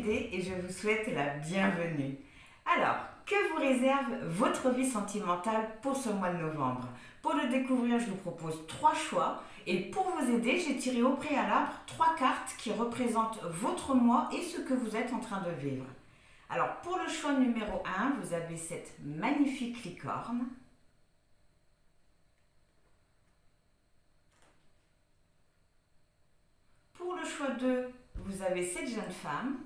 Dédé et je vous souhaite la bienvenue. Alors, que vous réserve votre vie sentimentale pour ce mois de novembre? Pour le découvrir, je vous propose 3 choix et pour vous aider, j'ai tiré au préalable 3 cartes qui représentent votre mois et ce que vous êtes en train de vivre. Alors, pour le choix numéro 1, vous avez cette magnifique licorne. Pour le choix 2, vous avez cette jeune femme.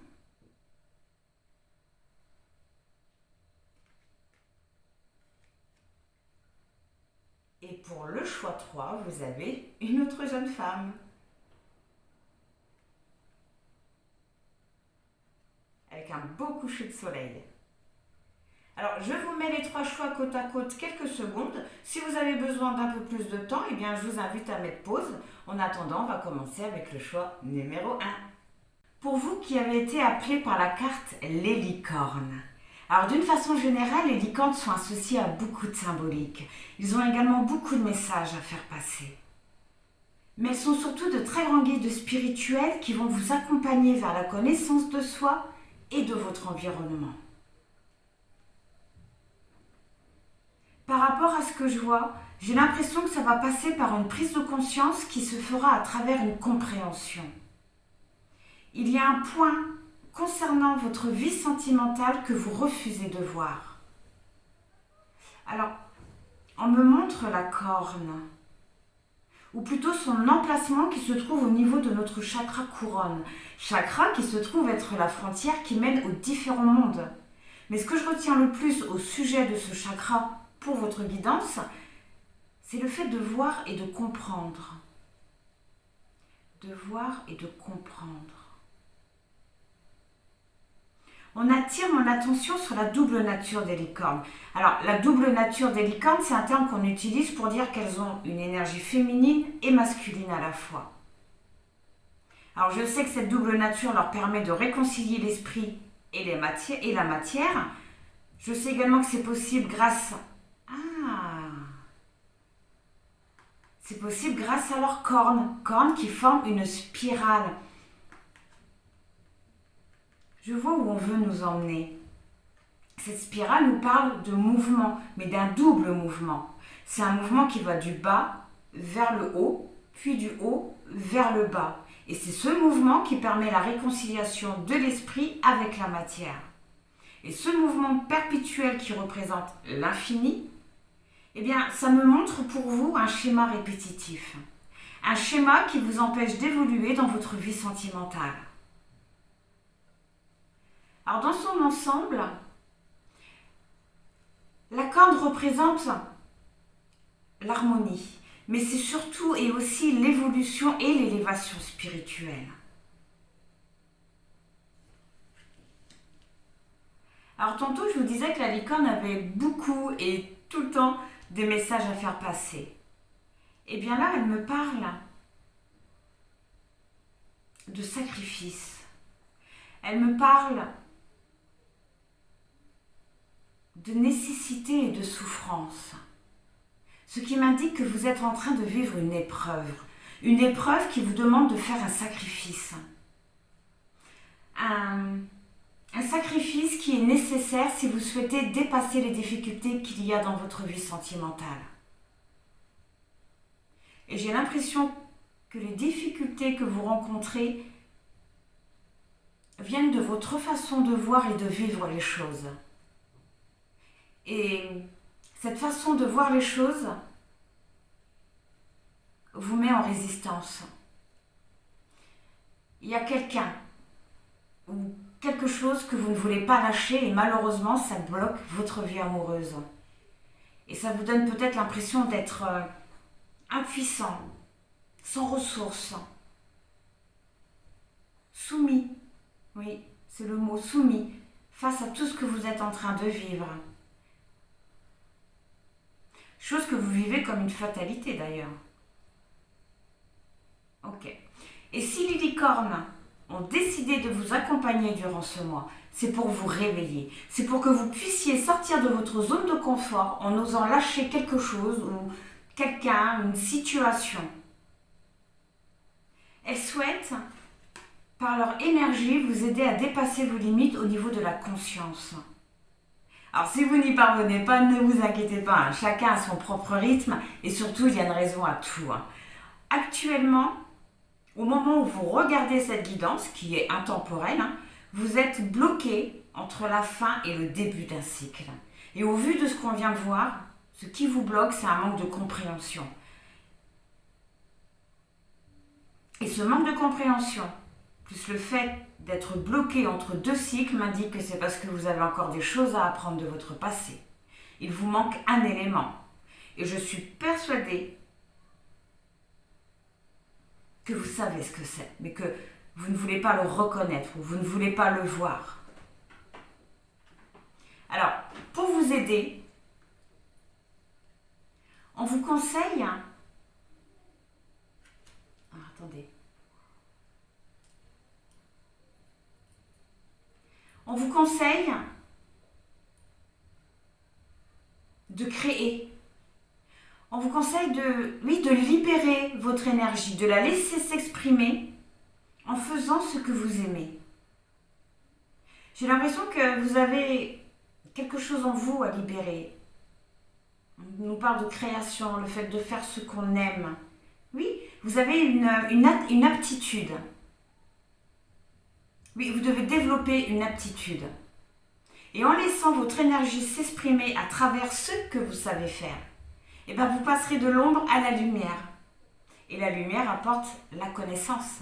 Et pour le choix 3, vous avez une autre jeune femme. Avec un beau coucher de soleil. Alors, je vous mets les 3 choix côte à côte quelques secondes. Si vous avez besoin d'un peu plus de temps, eh bien, je vous invite à mettre pause. En attendant, on va commencer avec le choix numéro 1. Pour vous qui avez été appelé par la carte les licornes. Alors, d'une façon générale, les licornes sont associées à beaucoup de symboliques. Ils ont également beaucoup de messages à faire passer. Mais elles sont surtout de très grands guides spirituels qui vont vous accompagner vers la connaissance de soi et de votre environnement. Par rapport à ce que je vois, j'ai l'impression que ça va passer par une prise de conscience qui se fera à travers une compréhension. Il y a un point concernant votre vie sentimentale que vous refusez de voir. Alors, on me montre la corne, ou plutôt son emplacement qui se trouve au niveau de notre chakra couronne. Chakra qui se trouve être la frontière qui mène aux différents mondes. Mais ce que je retiens le plus au sujet de ce chakra pour votre guidance, c'est le fait de voir et de comprendre. De voir et de comprendre. On attire mon attention sur la double nature des licornes. Alors, la double nature des licornes, c'est un terme qu'on utilise pour dire qu'elles ont une énergie féminine et masculine à la fois. Alors, je sais que cette double nature leur permet de réconcilier l'esprit et la matière. Je sais également que c'est possible grâce à leurs cornes qui forment une spirale. Je vois où on veut nous emmener. Cette spirale nous parle de mouvement, mais d'un double mouvement. C'est un mouvement qui va du bas vers le haut, puis du haut vers le bas. Et c'est ce mouvement qui permet la réconciliation de l'esprit avec la matière. Et ce mouvement perpétuel qui représente l'infini, eh bien, ça me montre pour vous un schéma répétitif. Un schéma qui vous empêche d'évoluer dans votre vie sentimentale. Alors, dans son ensemble, la corne représente l'harmonie, mais c'est surtout et aussi l'évolution et l'élévation spirituelle. Alors, tantôt, je vous disais que la licorne avait beaucoup et tout le temps des messages à faire passer. Et bien là, elle me parle de sacrifice. Elle me parle de nécessité et de souffrance. Ce qui m'indique que vous êtes en train de vivre une épreuve qui vous demande de faire un sacrifice. Un sacrifice qui est nécessaire si vous souhaitez dépasser les difficultés qu'il y a dans votre vie sentimentale. Et j'ai l'impression que les difficultés que vous rencontrez viennent de votre façon de voir et de vivre les choses. Et cette façon de voir les choses vous met en résistance. Il y a quelqu'un ou quelque chose que vous ne voulez pas lâcher et malheureusement ça bloque votre vie amoureuse. Et ça vous donne peut-être l'impression d'être impuissant, sans ressources, soumis, oui, c'est le mot soumis, face à tout ce que vous êtes en train de vivre. Chose que vous vivez comme une fatalité d'ailleurs. Ok. Et si les licornes ont décidé de vous accompagner durant ce mois, c'est pour vous réveiller. C'est pour que vous puissiez sortir de votre zone de confort en osant lâcher quelque chose ou quelqu'un, une situation. Elles souhaitent par leur énergie, vous aider à dépasser vos limites au niveau de la conscience. Alors si vous n'y parvenez pas, ne vous inquiétez pas, hein. Chacun a son propre rythme et surtout il y a une raison à tout, hein. Actuellement, au moment où vous regardez cette guidance, qui est intemporelle, hein, vous êtes bloqué entre la fin et le début d'un cycle. Et au vu de ce qu'on vient de voir, ce qui vous bloque, c'est un manque de compréhension. Et ce manque de compréhension, plus le fait d'être bloqué entre deux cycles, m'indique que c'est parce que vous avez encore des choses à apprendre de votre passé. Il vous manque un élément. Et je suis persuadée que vous savez ce que c'est, mais que vous ne voulez pas le reconnaître ou vous ne voulez pas le voir. Alors, pour vous aider, on vous conseille... attendez. On vous conseille de créer. On vous conseille de libérer votre énergie, de la laisser s'exprimer en faisant ce que vous aimez. J'ai l'impression que vous avez quelque chose en vous à libérer. On nous parle de création, le fait de faire ce qu'on aime. Oui, vous avez une aptitude. Oui, vous devez développer une aptitude. Et en laissant votre énergie s'exprimer à travers ce que vous savez faire, eh bien vous passerez de l'ombre à la lumière. Et la lumière apporte la connaissance.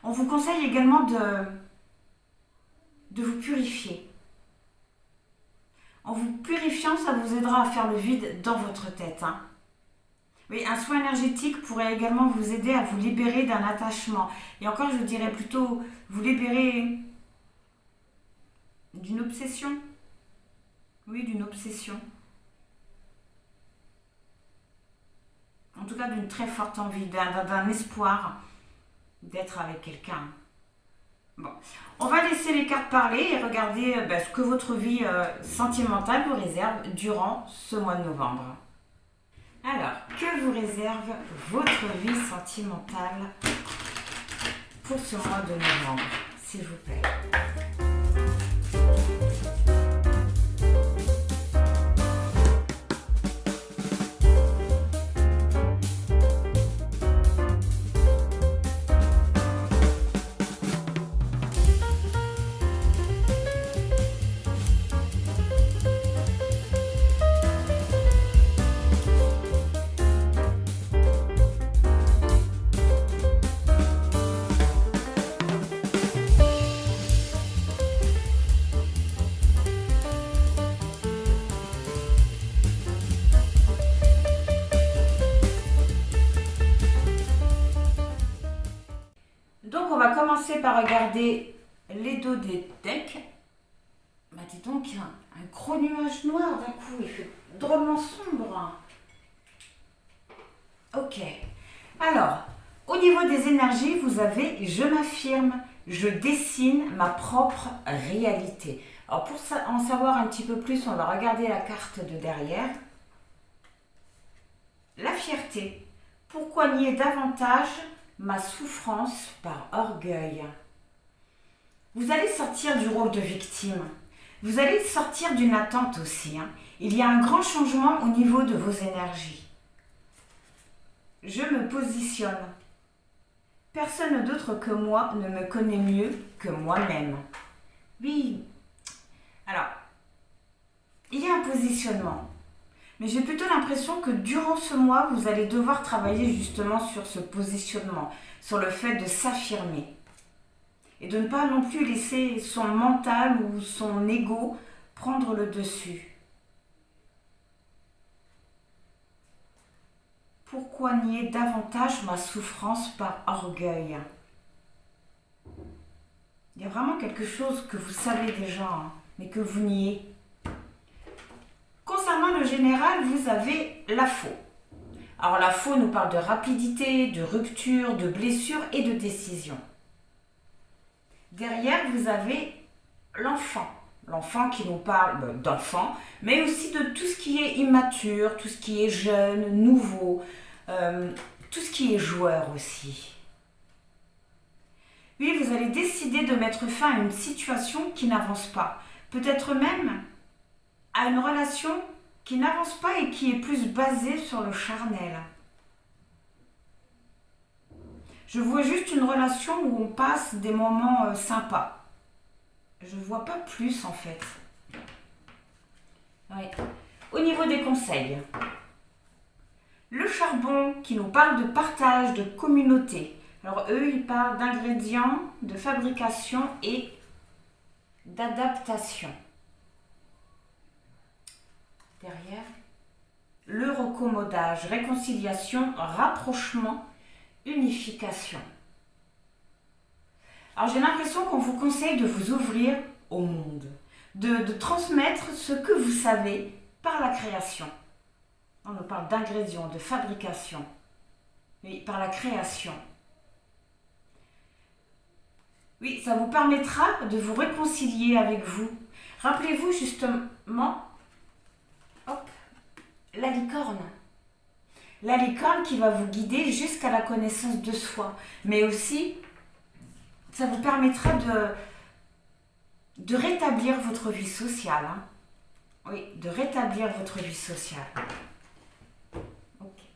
On vous conseille également de vous purifier. En vous purifiant, ça vous aidera à faire le vide dans votre tête, hein. Oui, un soin énergétique pourrait également vous aider à vous libérer d'un attachement. Et encore, je dirais plutôt vous libérer d'une obsession. Oui, d'une obsession. En tout cas, d'une très forte envie, d'un espoir d'être avec quelqu'un. Bon, on va laisser les cartes parler et regarder ce que votre vie sentimentale vous réserve durant ce mois de novembre. Alors, que vous réserve votre vie sentimentale pour ce mois de novembre, s'il vous plaît? Donc on va commencer par regarder les dos des decks. Bah dis donc, un gros nuage noir d'un coup, il fait drôlement sombre. Ok. Alors, au niveau des énergies, vous avez « Je m'affirme, je dessine ma propre réalité ». Alors pour en savoir un petit peu plus, on va regarder la carte de derrière. La fierté. Pourquoi nier davantage ma souffrance par orgueil? Vous allez sortir du rôle de victime. Vous allez sortir d'une attente aussi, hein. Il y a un grand changement au niveau de vos énergies. Je me positionne. Personne d'autre que moi ne me connaît mieux que moi-même. Oui. Alors, il y a un positionnement. Mais j'ai plutôt l'impression que durant ce mois, vous allez devoir travailler justement sur ce positionnement, sur le fait de s'affirmer. Et de ne pas non plus laisser son mental ou son ego prendre le dessus. Pourquoi nier davantage ma souffrance par orgueil? Il y a vraiment quelque chose que vous savez déjà, hein, mais que vous niez. Concernant le général, vous avez la faux. Alors la faux nous parle de rapidité, de rupture, de blessure et de décision. Derrière, vous avez l'enfant. L'enfant qui nous parle d'enfant, mais aussi de tout ce qui est immature, tout ce qui est jeune, nouveau, tout ce qui est joueur aussi. Oui, vous allez décider de mettre fin à une situation qui n'avance pas. Peut-être même à une relation qui n'avance pas et qui est plus basée sur le charnel. Je vois juste une relation où on passe des moments sympas. Je ne vois pas plus en fait. Oui. Au niveau des conseils, le charbon qui nous parle de partage, de communauté. Alors eux, ils parlent d'ingrédients, de fabrication et d'adaptation. Derrière, le recommodage, réconciliation, rapprochement, unification. Alors j'ai l'impression qu'on vous conseille de vous ouvrir au monde, de transmettre ce que vous savez par la création. On nous parle d'ingrédients, de fabrication, oui, par la création. Oui, ça vous permettra de vous réconcilier avec vous. Rappelez-vous justement, hop, la licorne. La licorne qui va vous guider jusqu'à la connaissance de soi. Mais aussi, ça vous permettra de rétablir votre vie sociale. Hein. Oui, de rétablir votre vie sociale. Okay.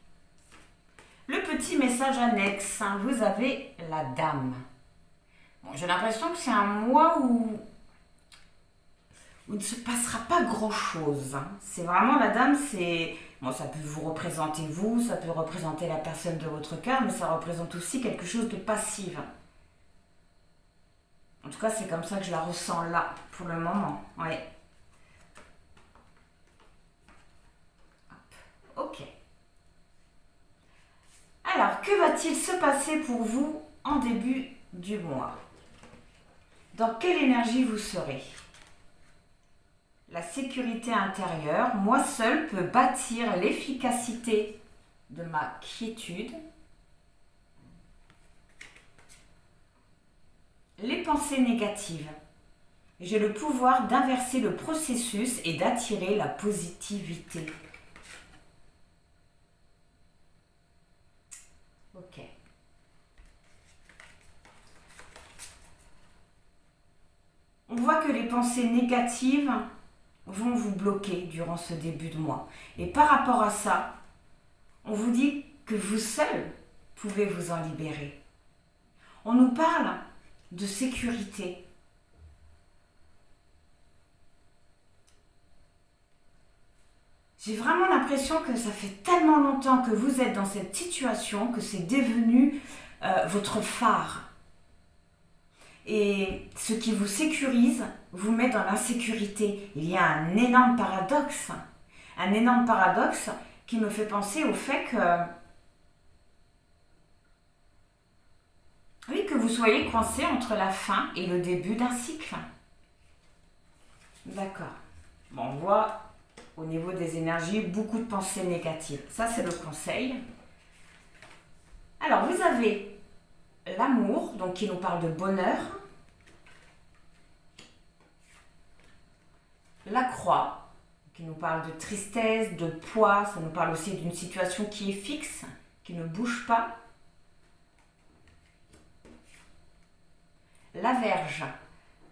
Le petit message annexe, hein, vous avez la dame. Bon, j'ai l'impression que c'est un mois où il ne se passera pas grand-chose. Hein. C'est vraiment la dame, c'est... Bon, ça peut vous représenter vous, ça peut représenter la personne de votre cœur, mais ça représente aussi quelque chose de passif. En tout cas, c'est comme ça que je la ressens là, pour le moment. Oui. Ok. Alors, que va-t-il se passer pour vous en début du mois? Dans quelle énergie vous serez? La sécurité intérieure, moi seul peux bâtir l'efficacité de ma quiétude. Les pensées négatives. J'ai le pouvoir d'inverser le processus et d'attirer la positivité. Ok. On voit que les pensées négatives vont vous bloquer durant ce début de mois. Et par rapport à ça, on vous dit que vous seul pouvez vous en libérer. On nous parle de sécurité. J'ai vraiment l'impression que ça fait tellement longtemps que vous êtes dans cette situation que c'est devenu votre phare. Et ce qui vous sécurise vous met dans l'insécurité. Il y a un énorme paradoxe. Un énorme paradoxe qui me fait penser au fait que... Oui, que vous soyez coincé entre la fin et le début d'un cycle. D'accord. Bon, on voit au niveau des énergies beaucoup de pensées négatives. Ça, c'est le conseil. Alors, vous avez l'amour, donc qui nous parle de bonheur. La croix, qui nous parle de tristesse, de poids. Ça nous parle aussi d'une situation qui est fixe, qui ne bouge pas. La Verge.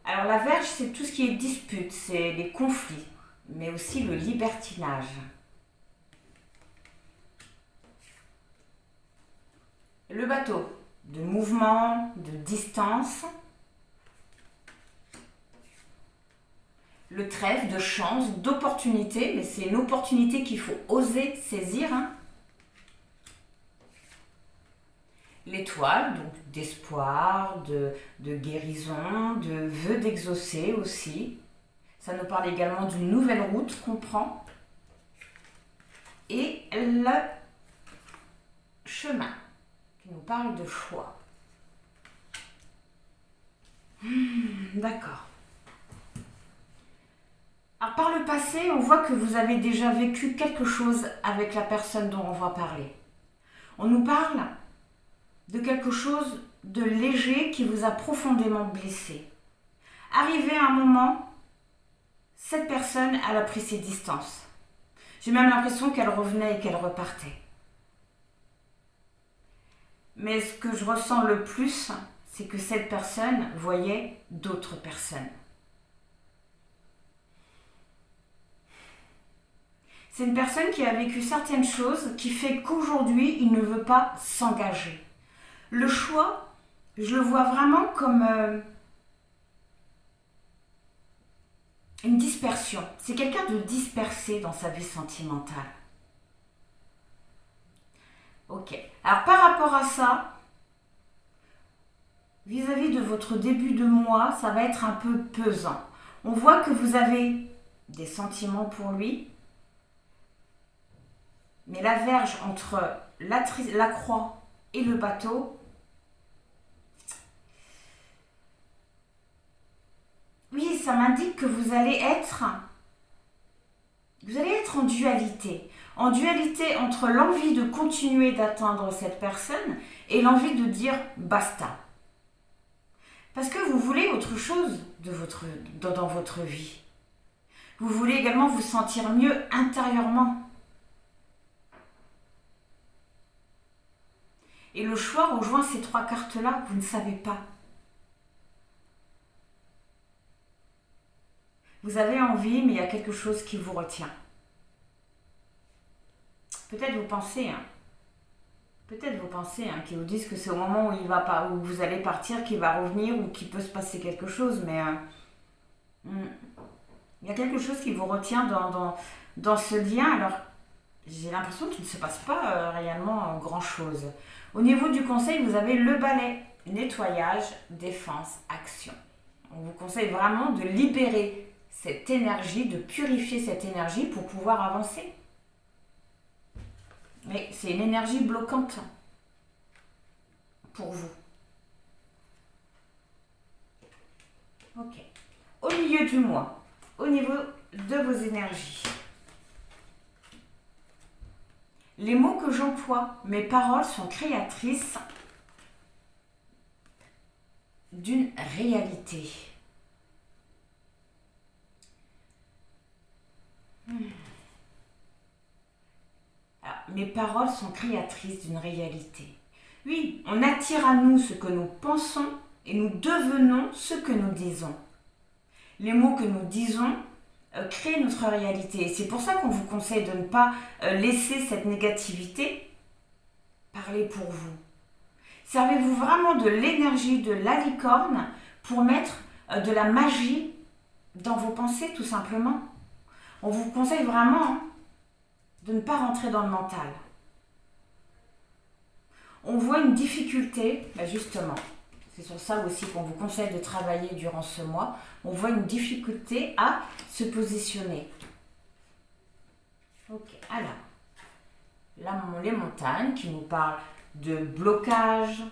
Alors la Verge, c'est tout ce qui est dispute, c'est les conflits, mais aussi le libertinage. Le Bateau, de mouvement, de distance. Le Trèfle, de chance, d'opportunité, mais c'est une opportunité qu'il faut oser saisir. Hein. L'Étoile, donc d'espoir, de guérison, de vœux d'exaucer aussi. Ça nous parle également d'une nouvelle route qu'on prend. Et le chemin, qui nous parle de choix. D'accord. Alors par le passé, on voit que vous avez déjà vécu quelque chose avec la personne dont on va parler. On nous parle de quelque chose de léger qui vous a profondément blessé. Arrivé à un moment, cette personne, elle a pris ses distances. J'ai même l'impression qu'elle revenait et qu'elle repartait. Mais ce que je ressens le plus, c'est que cette personne voyait d'autres personnes. C'est une personne qui a vécu certaines choses qui fait qu'aujourd'hui, il ne veut pas s'engager. Le choix, je le vois vraiment comme une dispersion. C'est quelqu'un de dispersé dans sa vie sentimentale. Ok. Alors par rapport à ça, vis-à-vis de votre début de mois, ça va être un peu pesant. On voit que vous avez des sentiments pour lui, mais la verge entre la croix et le bateau, oui, ça m'indique que vous allez être en dualité. En dualité entre l'envie de continuer d'attendre cette personne et l'envie de dire basta. Parce que vous voulez autre chose dans votre vie. Vous voulez également vous sentir mieux intérieurement. Et le choix rejoint ces trois cartes-là, vous ne savez pas. Vous avez envie, mais il y a quelque chose qui vous retient. Peut-être vous pensez, qu'ils vous disent que c'est au moment où vous allez partir qu'il va revenir ou qu'il peut se passer quelque chose, mais il y a quelque chose qui vous retient dans ce lien. Alors, j'ai l'impression qu'il ne se passe pas réellement grand-chose. Au niveau du conseil, vous avez le balai, nettoyage, défense, action. On vous conseille vraiment de libérer cette énergie, de purifier cette énergie pour pouvoir avancer. Mais c'est une énergie bloquante pour vous. Ok. Au milieu du mois, au niveau de vos énergies, les mots que j'emploie, mes paroles sont créatrices d'une réalité. Alors, mes paroles sont créatrices d'une réalité. Oui, on attire à nous ce que nous pensons et nous devenons ce que nous disons. Les mots que nous disons créent notre réalité. Et c'est pour ça qu'on vous conseille de ne pas laisser cette négativité parler pour vous. Servez-vous vraiment de l'énergie de la licorne pour mettre de la magie dans vos pensées, tout simplement. On vous conseille vraiment de ne pas rentrer dans le mental. On voit une difficulté, justement, c'est sur ça aussi qu'on vous conseille de travailler durant ce mois, on voit une difficulté à se positionner. Ok, alors, là, les montagnes qui nous parlent de blocage,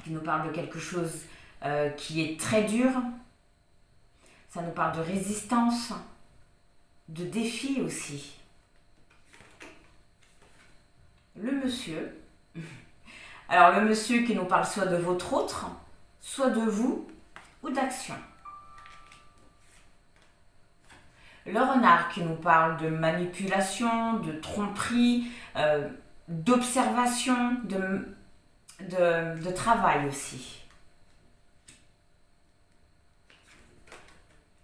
qui nous parlent de quelque chose qui est très dur, ça nous parle de résistance, de défi aussi. Le monsieur, alors le monsieur qui nous parle soit de votre autre, soit de vous ou d'action. Le renard qui nous parle de manipulation, de tromperie, d'observation, de travail aussi.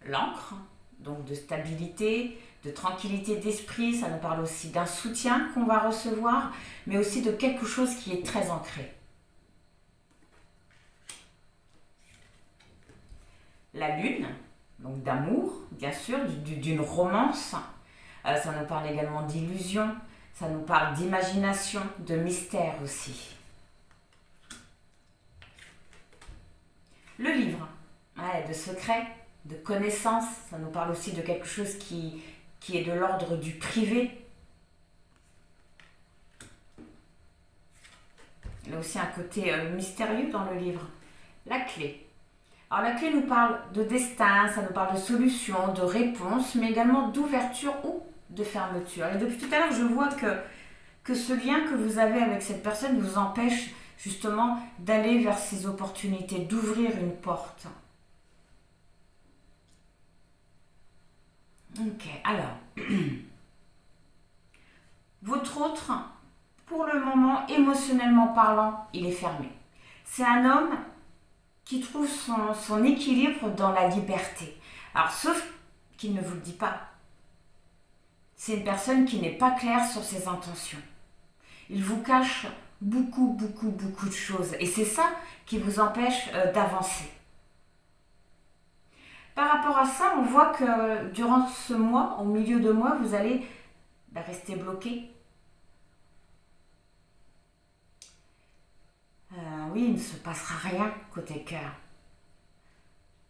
L'encre, donc de stabilité, de tranquillité d'esprit, ça nous parle aussi d'un soutien qu'on va recevoir, mais aussi de quelque chose qui est très ancré. La lune, donc d'amour, bien sûr, d'une romance, ça nous parle également d'illusion, ça nous parle d'imagination, de mystère aussi. Le livre, de secret, de connaissance, ça nous parle aussi de quelque chose qui est de l'ordre du privé. Il y a aussi un côté mystérieux dans le livre. La clé. Alors la clé nous parle de destin, ça nous parle de solution, de réponse, mais également d'ouverture ou de fermeture. Et depuis tout à l'heure, je vois que ce lien que vous avez avec cette personne vous empêche justement d'aller vers ces opportunités, d'ouvrir une porte. Ok, alors, votre autre, pour le moment, émotionnellement parlant, il est fermé. C'est un homme qui trouve son équilibre dans la liberté. Alors, sauf qu'il ne vous le dit pas. C'est une personne qui n'est pas claire sur ses intentions. Il vous cache beaucoup de choses. Et c'est ça qui vous empêche d'avancer. Par rapport à ça, on voit que durant ce mois, au milieu de mois, vous allez rester bloqué. Oui, il ne se passera rien côté cœur.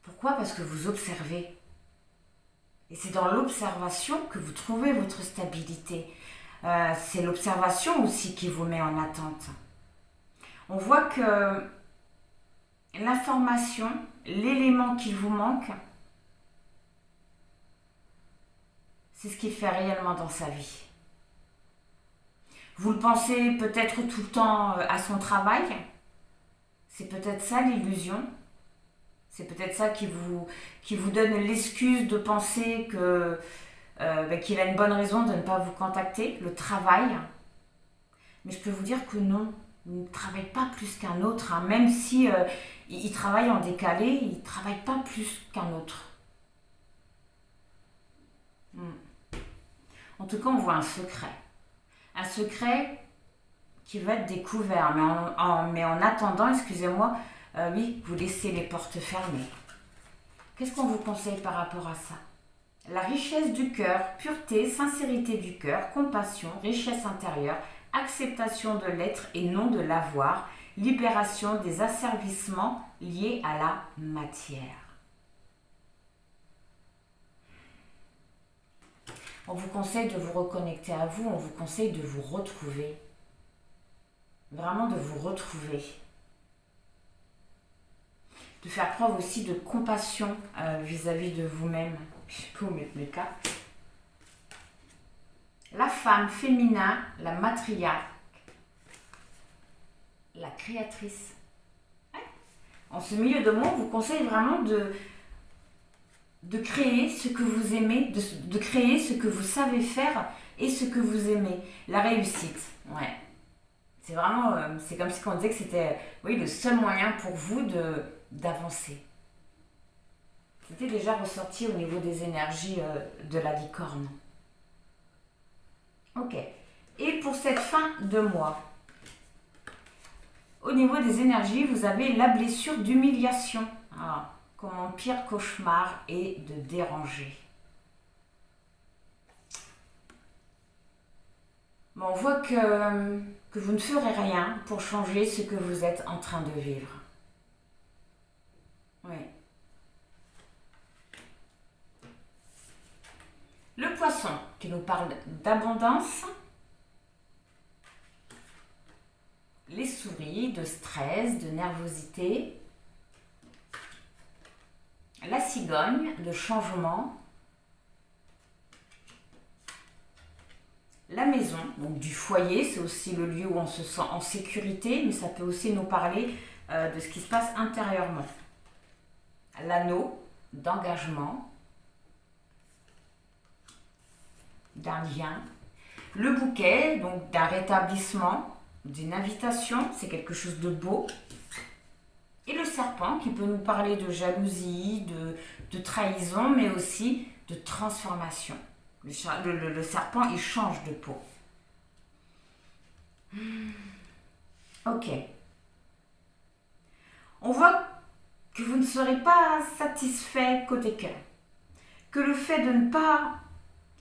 Pourquoi? Parce que vous observez. Et c'est dans l'observation que vous trouvez votre stabilité. C'est l'observation aussi qui vous met en attente. On voit que l'information, l'élément qui vous manque, c'est ce qu'il fait réellement dans sa vie. Vous le pensez peut-être tout le temps à son travail. C'est peut-être ça l'illusion. C'est peut-être ça qui vous donne l'excuse de penser qu'il a une bonne raison de ne pas vous contacter, le travail. Mais je peux vous dire que non, il ne travaille pas plus qu'un autre. Hein. Même si il travaille en décalé, il ne travaille pas plus qu'un autre. En tout cas, on voit un secret. Un secret qui va être découvert. Mais en attendant, excusez-moi, oui, vous laissez les portes fermées. Qu'est-ce qu'on vous conseille par rapport à ça? La richesse du cœur, pureté, sincérité du cœur, compassion, richesse intérieure, acceptation de l'être et non de l'avoir, libération des asservissements liés à la matière. On vous conseille de vous reconnecter à vous, on vous conseille de vous retrouver. Vraiment de vous retrouver. De faire preuve aussi de compassion vis-à-vis de vous-même. Je peux vous mettre mes cartes. La femme féminin, la matriarche, la créatrice. Ouais. En ce milieu de mots, on vous conseille vraiment de créer ce que vous aimez, de créer ce que vous savez faire et ce que vous aimez. La réussite, ouais. C'est vraiment, c'est comme si on disait que c'était, oui, le seul moyen pour vous d'avancer. C'était déjà ressorti au niveau des énergies de la licorne. Ok. Et pour cette fin de mois, au niveau des énergies, vous avez la blessure d'humiliation. Ah, comme mon pire cauchemar est de déranger. Mais on voit que vous ne ferez rien pour changer ce que vous êtes en train de vivre. Oui. Le poisson qui nous parle d'abondance. Les souris, de stress, de nervosité. La cigogne, de changement. La maison, donc du foyer, c'est aussi le lieu où on se sent en sécurité, mais ça peut aussi nous parler de ce qui se passe intérieurement. L'anneau, d'engagement, d'un lien. Le bouquet, donc d'un rétablissement, d'une invitation, c'est quelque chose de beau. Et le serpent qui peut nous parler de jalousie, de trahison, mais aussi de transformation. Le serpent, il change de peau. Ok. On voit que vous ne serez pas satisfait côté cœur. Que le fait de ne pas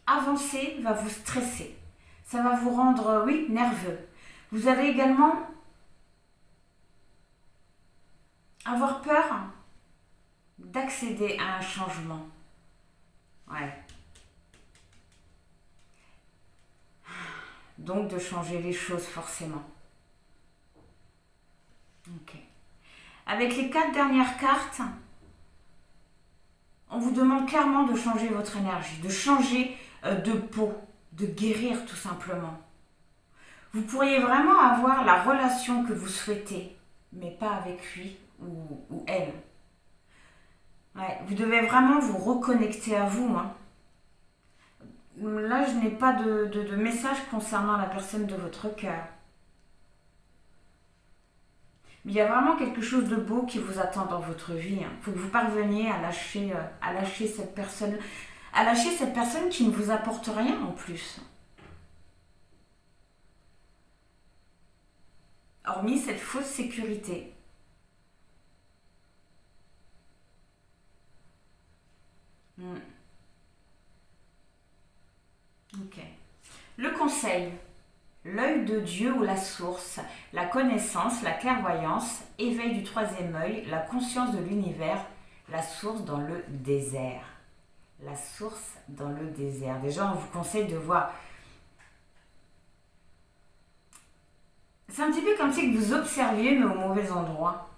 avancer va vous stresser. Ça va vous rendre, oui, nerveux. Vous allez également avoir peur d'accéder à un changement. Ouais. Donc de changer les choses forcément. Ok. Avec les 4 dernières cartes, on vous demande clairement de changer votre énergie, de changer de peau, de guérir tout simplement. Vous pourriez vraiment avoir la relation que vous souhaitez, mais pas avec lui ou elle. Ouais, vous devez vraiment vous reconnecter à vous. Hein. Là, je n'ai pas de message concernant la personne de votre cœur. il y a vraiment quelque chose de beau qui vous attend dans votre vie. Il faut que vous parveniez à lâcher cette personne qui ne vous apporte rien en plus. Hormis cette fausse sécurité. Hmm. Ok. Le conseil. L'œil de Dieu ou la source, la connaissance, la clairvoyance, éveil du troisième œil, la conscience de l'univers, la source dans le désert. La source dans le désert. Déjà, on vous conseille de voir. C'est un petit peu comme si vous observiez, mais au mauvais endroit.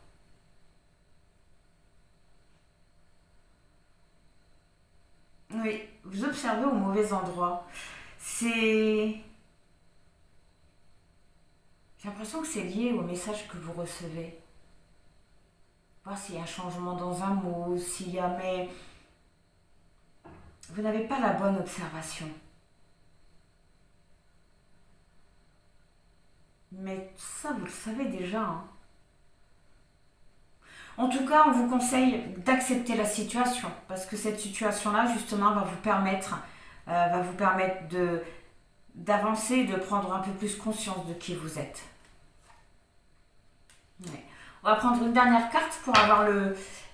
Oui, vous observez au mauvais endroit. C'est... J'ai l'impression que c'est lié au message que vous recevez. Voir s'il y a un changement dans un mot, s'il y a... Mais vous n'avez pas la bonne observation. Mais ça, vous le savez déjà. Hein. En tout cas, on vous conseille d'accepter la situation. Parce que cette situation-là, justement, va vous permettre d'avancer et de prendre un peu plus conscience de qui vous êtes. Ouais. On va prendre une dernière carte pour avoir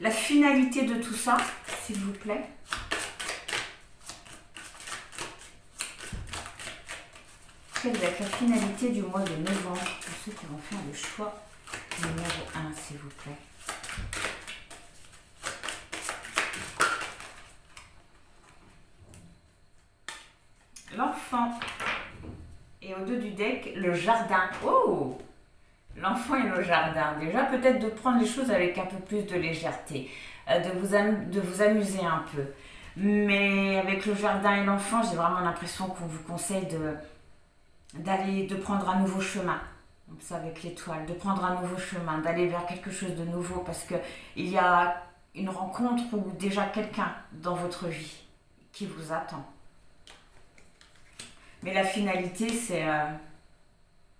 la finalité de tout ça, s'il vous plaît. Quelle va être la finalité du mois de novembre pour ceux qui vont faire le choix numéro 1, s'il vous plaît. L'enfant. Et au dos du deck, le jardin. Oh! L'enfant et le jardin. Déjà, peut-être de prendre les choses avec un peu plus de légèreté, de vous amuser un peu. Mais avec le jardin et l'enfant, j'ai vraiment l'impression qu'on vous conseille de prendre un nouveau chemin. Donc ça avec l'étoile, de prendre un nouveau chemin, d'aller vers quelque chose de nouveau parce que il y a une rencontre ou déjà quelqu'un dans votre vie qui vous attend. Mais la finalité, c'est...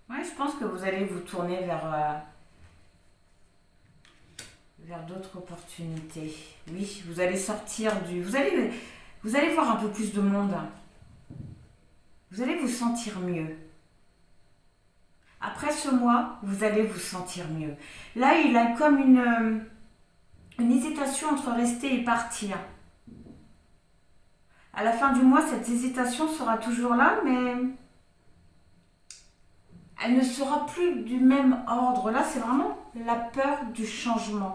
Ouais, je pense que vous allez vous tourner vers d'autres opportunités. Oui, vous allez sortir du... Vous allez voir un peu plus de monde. Vous allez vous sentir mieux. Après ce mois, vous allez vous sentir mieux. Là, il a comme une hésitation entre rester et partir. À la fin du mois, cette hésitation sera toujours là, mais elle ne sera plus du même ordre. Là, c'est vraiment la peur du changement.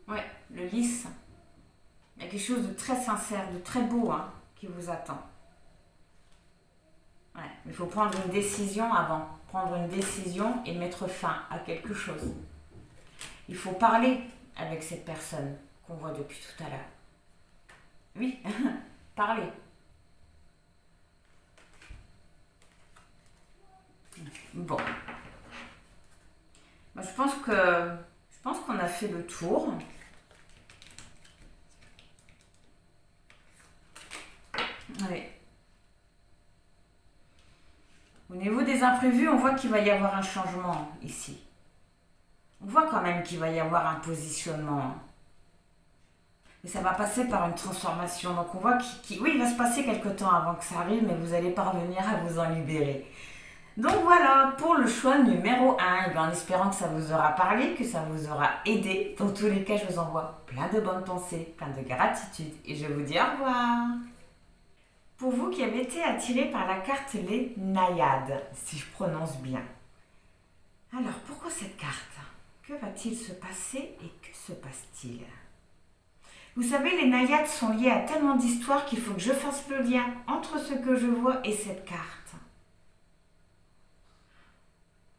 Ouais, le lys. Il y a quelque chose de très sincère, de très beau qui vous attend. Ouais, il faut prendre une décision avant. Prendre une décision et mettre fin à quelque chose. Il faut parler avec cette personne qu'on voit depuis tout à l'heure. Oui, parler. Bon. Moi, je pense qu'on a fait le tour. Allez. Au niveau des imprévus, on voit qu'il va y avoir un changement ici. On voit quand même qu'il va y avoir un positionnement. Mais ça va passer par une transformation. Donc on voit oui, il va se passer quelque temps avant que ça arrive, mais vous allez parvenir à vous en libérer. Donc voilà, pour le choix numéro 1, en espérant que ça vous aura parlé, que ça vous aura aidé. Dans tous les cas, je vous envoie plein de bonnes pensées, plein de gratitude et je vous dis au revoir. Pour vous qui avez été attirés par la carte les naïades, si je prononce bien. Alors, pourquoi cette carte? Que va-t-il se passer et que se passe-t-il? Vous savez, les naïades sont liées à tellement d'histoires qu'il faut que je fasse le lien entre ce que je vois et cette carte.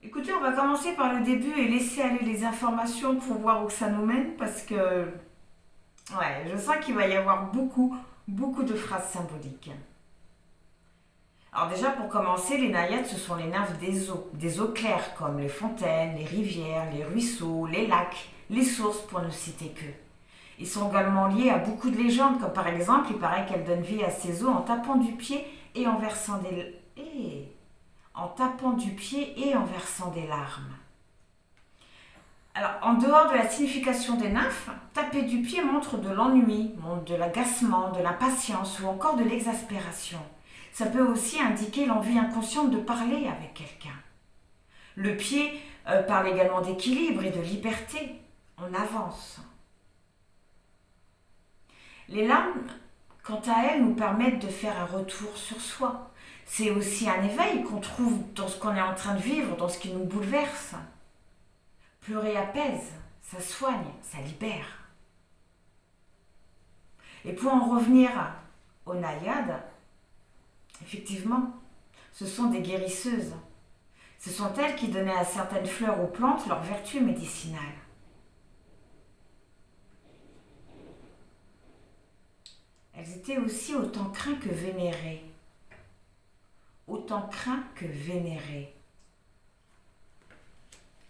Écoutez, on va commencer par le début et laisser aller les informations pour voir où ça nous mène parce que, ouais, je sens qu'il va y avoir beaucoup de phrases symboliques. Alors déjà, pour commencer, les naïades, ce sont les nymphes des eaux claires comme les fontaines, les rivières, les ruisseaux, les lacs, les sources, pour ne citer que. Ils sont également liés à beaucoup de légendes, comme par exemple, il paraît qu'elle donne vie à ses os en tapant du pied et en versant des larmes. Alors, en dehors de la signification des nymphes, taper du pied montre de l'ennui, montre de l'agacement, de l'impatience ou encore de l'exaspération. Ça peut aussi indiquer l'envie inconsciente de parler avec quelqu'un. Le pied parle également d'équilibre et de liberté. On avance. Les larmes, quant à elles, nous permettent de faire un retour sur soi. C'est aussi un éveil qu'on trouve dans ce qu'on est en train de vivre, dans ce qui nous bouleverse. Pleurer apaise, ça soigne, ça libère. Et pour en revenir aux naïades, effectivement, ce sont des guérisseuses. Ce sont elles qui donnaient à certaines fleurs ou plantes leur vertu médicinale. Elles étaient aussi autant craintes que vénérées. Autant craintes que vénérées.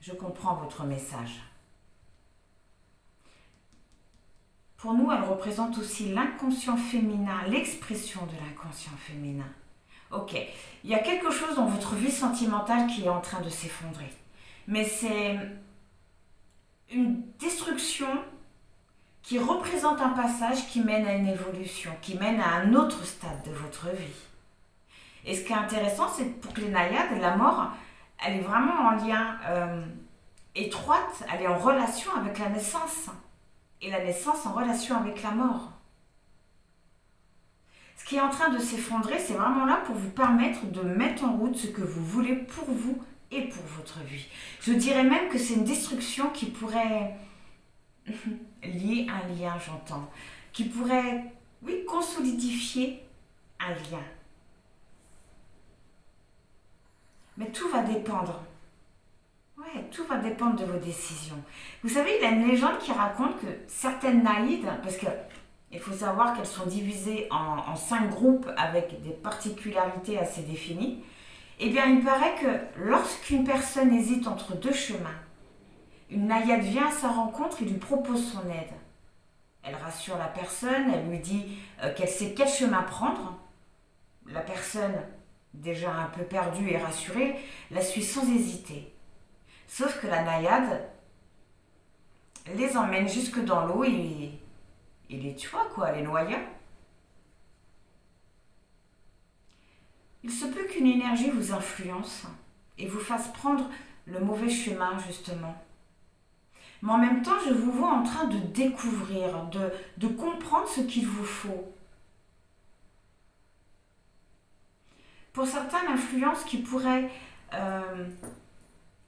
Je comprends votre message. Pour nous, elle représente aussi l'inconscient féminin, l'expression de l'inconscient féminin. Ok, il y a quelque chose dans votre vie sentimentale qui est en train de s'effondrer. Mais c'est une destruction qui représente un passage qui mène à une évolution, qui mène à un autre stade de votre vie. Et ce qui est intéressant, c'est que pour les naïades, la mort, elle est vraiment en lien étroite, elle est en relation avec la naissance. Et la naissance en relation avec la mort. Ce qui est en train de s'effondrer, c'est vraiment là pour vous permettre de mettre en route ce que vous voulez pour vous et pour votre vie. Je dirais même que c'est une destruction qui pourrait lier un lien, j'entends, qui pourrait, oui, consolidifier un lien. Mais tout va dépendre. Ouais, tout va dépendre de vos décisions. Vous savez, il y a une légende qui raconte que certaines naïdes, parce qu'il faut savoir qu'elles sont divisées en 5 groupes avec des particularités assez définies, eh bien, il paraît que lorsqu'une personne hésite entre 2 chemins, une naïade vient à sa rencontre et lui propose son aide. Elle rassure la personne, elle lui dit qu'elle sait quel chemin prendre. La personne, déjà un peu perdue et rassurée, la suit sans hésiter. Sauf que la naïade les emmène jusque dans l'eau et les tue, quoi, les noya. Il se peut qu'une énergie vous influence et vous fasse prendre le mauvais chemin, justement. Mais en même temps, je vous vois en train de découvrir, de comprendre ce qu'il vous faut. Pour certains, l'influence qui pourrait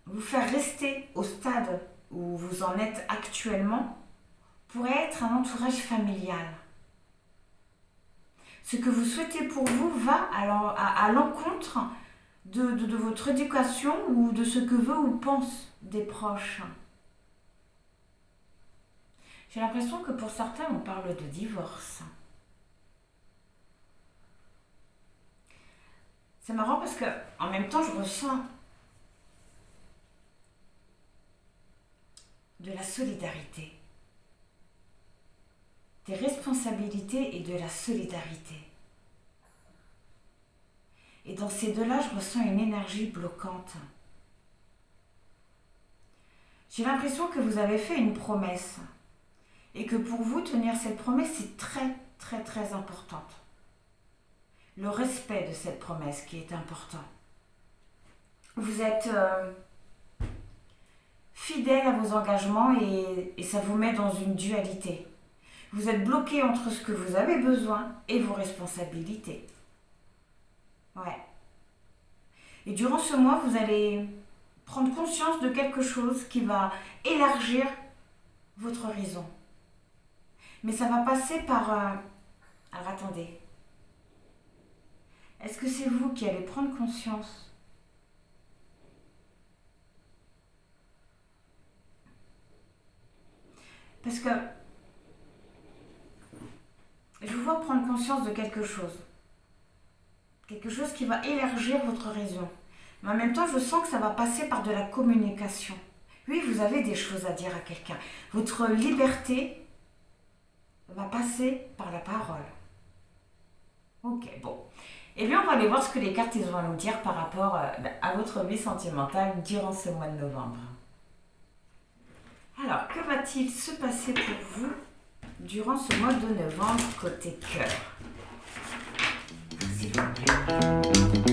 vous faire rester au stade où vous en êtes actuellement pourrait être un entourage familial. Ce que vous souhaitez pour vous va à l'encontre de votre éducation ou de ce que veulent ou pensent des proches. J'ai l'impression que pour certains, on parle de divorce. C'est marrant parce que en même temps, je ressens de la solidarité, des responsabilités et de la solidarité. Et dans ces deux-là, je ressens une énergie bloquante. J'ai l'impression que vous avez fait une promesse et que pour vous, tenir cette promesse, c'est très, très, très important. Le respect de cette promesse qui est important. Vous êtes fidèle à vos engagements et ça vous met dans une dualité. Vous êtes bloqué entre ce que vous avez besoin et vos responsabilités. Ouais. Et durant ce mois, vous allez prendre conscience de quelque chose qui va élargir votre horizon. Mais ça va passer par... Alors attendez. Est-ce que c'est vous qui allez prendre conscience ? Parce que je vous vois prendre conscience de quelque chose. Quelque chose qui va élargir votre horizon. Mais en même temps, je sens que ça va passer par de la communication. Oui, vous avez des choses à dire à quelqu'un. Votre liberté va passer par la parole. Ok, bon. Eh bien, on va aller voir ce que les cartes ils ont à nous dire par rapport à votre vie sentimentale durant ce mois de novembre. Alors, que va-t-il se passer pour vous durant ce mois de novembre côté cœur? S'il vous plaît.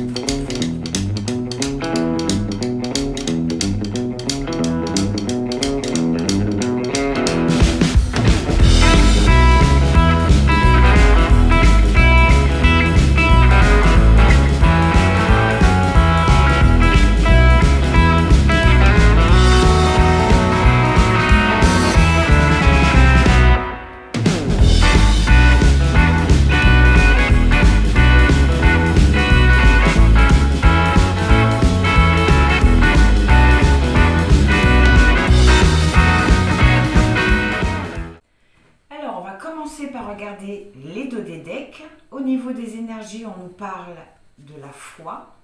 Alors, on va commencer par regarder les dos des decks. Au niveau des énergies, on nous parle de la foi.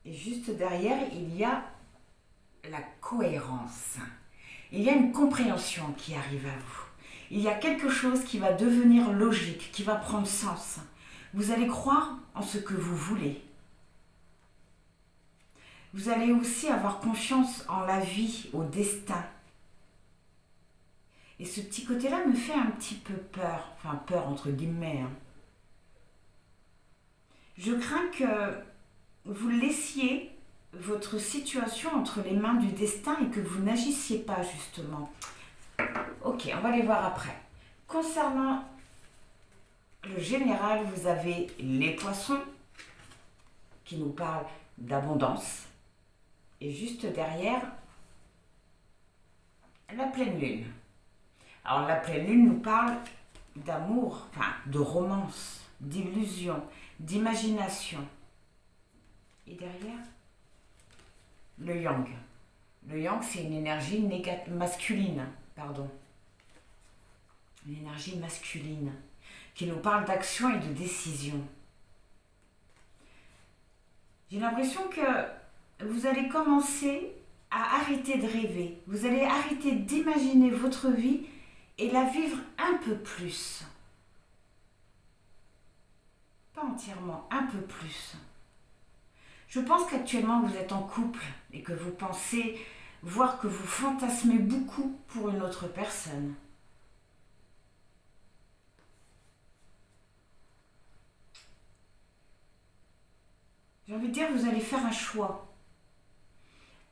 Et juste derrière, il y a la cohérence. Il y a une compréhension qui arrive à vous. Il y a quelque chose qui va devenir logique, qui va prendre sens. Vous allez croire en ce que vous voulez. Vous allez aussi avoir confiance en la vie, au destin. Et ce petit côté-là me fait un petit peu peur. Enfin, peur entre guillemets. Je crains que vous laissiez votre situation entre les mains du destin et que vous n'agissiez pas justement. Ok, on va les voir après. Concernant le général, vous avez les poissons qui nous parlent d'abondance. Et juste derrière, la pleine lune. Alors la pleine lune nous parle d'amour, enfin de romance, d'illusion, d'imagination. Et derrière, le yang. Le yang, c'est une énergie masculine, pardon. Une énergie masculine qui nous parle d'action et de décision. J'ai l'impression que vous allez commencer à arrêter de rêver. Vous allez arrêter d'imaginer votre vie et la vivre un peu plus. Pas entièrement, un peu plus. Je pense qu'actuellement vous êtes en couple et que vous pensez, voire que vous fantasmez beaucoup pour une autre personne. J'ai envie de dire, vous allez faire un choix.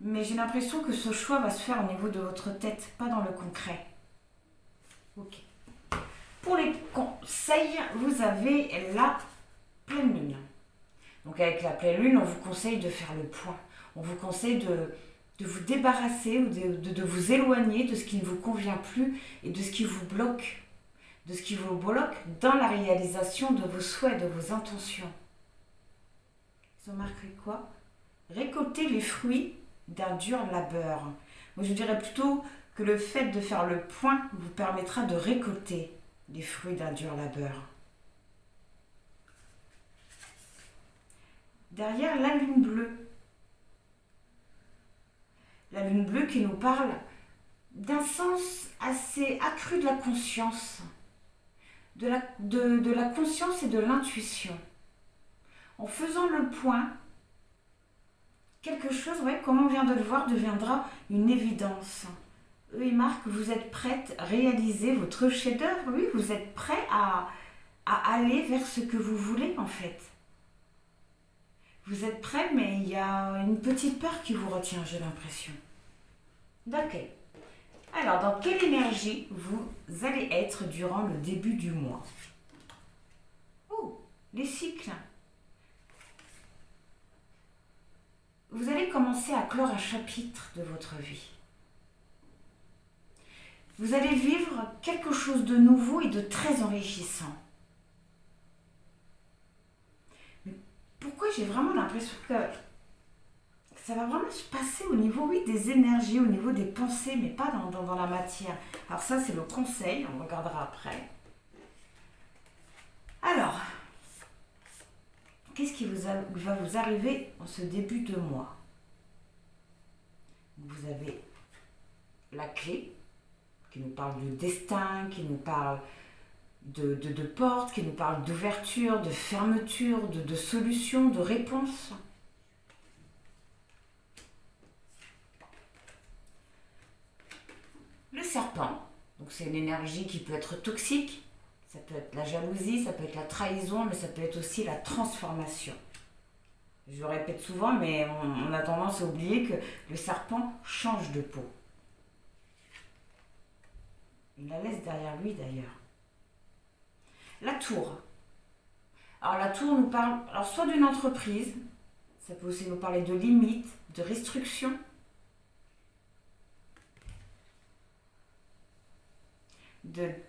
Mais j'ai l'impression que ce choix va se faire au niveau de votre tête, pas dans le concret. Ok. Pour les conseils, vous avez la pleine lune. Donc avec la pleine lune, on vous conseille de faire le point. On vous conseille de vous débarrasser ou de vous éloigner de ce qui ne vous convient plus et de ce qui vous bloque. De ce qui vous bloque dans la réalisation de vos souhaits, de vos intentions. Ils ont marqué quoi? Récolter les fruits d'un dur labeur. Moi je dirais plutôt que le fait de faire le point vous permettra de récolter les fruits d'un dur labeur. Derrière, la lune bleue. La lune bleue qui nous parle d'un sens assez accru de la conscience. De la conscience et de l'intuition. En faisant le point, quelque chose, ouais, comme on vient de le voir, deviendra une évidence. Eux, ils marquent que vous êtes prête à réaliser votre chef-d'œuvre. Oui, vous êtes prêt à aller vers ce que vous voulez, en fait. Vous êtes prêt, mais il y a une petite peur qui vous retient, j'ai l'impression. D'accord. Alors, dans quelle énergie vous allez être durant le début du mois? Oh, les cycles. Vous allez commencer à clore un chapitre de votre vie. Vous allez vivre quelque chose de nouveau et de très enrichissant. Mais pourquoi j'ai vraiment l'impression que ça va vraiment se passer au niveau, oui, des énergies, au niveau des pensées, mais pas dans la matière. Alors ça, c'est le conseil, on regardera après. Alors, qu'est-ce qui va vous arriver en ce début de mois? Vous avez la clé, qui nous parle de destin, qui nous parle de porte, qui nous parle d'ouverture, de fermeture, de solution, de réponse. Le serpent, donc c'est une énergie qui peut être toxique, ça peut être la jalousie, ça peut être la trahison, mais ça peut être aussi la transformation. Je le répète souvent, mais on a tendance à oublier que le serpent change de peau. Il la laisse derrière lui d'ailleurs. La tour. Alors la tour nous parle soit d'une entreprise, ça peut aussi nous parler de limites, de restrictions. J'ai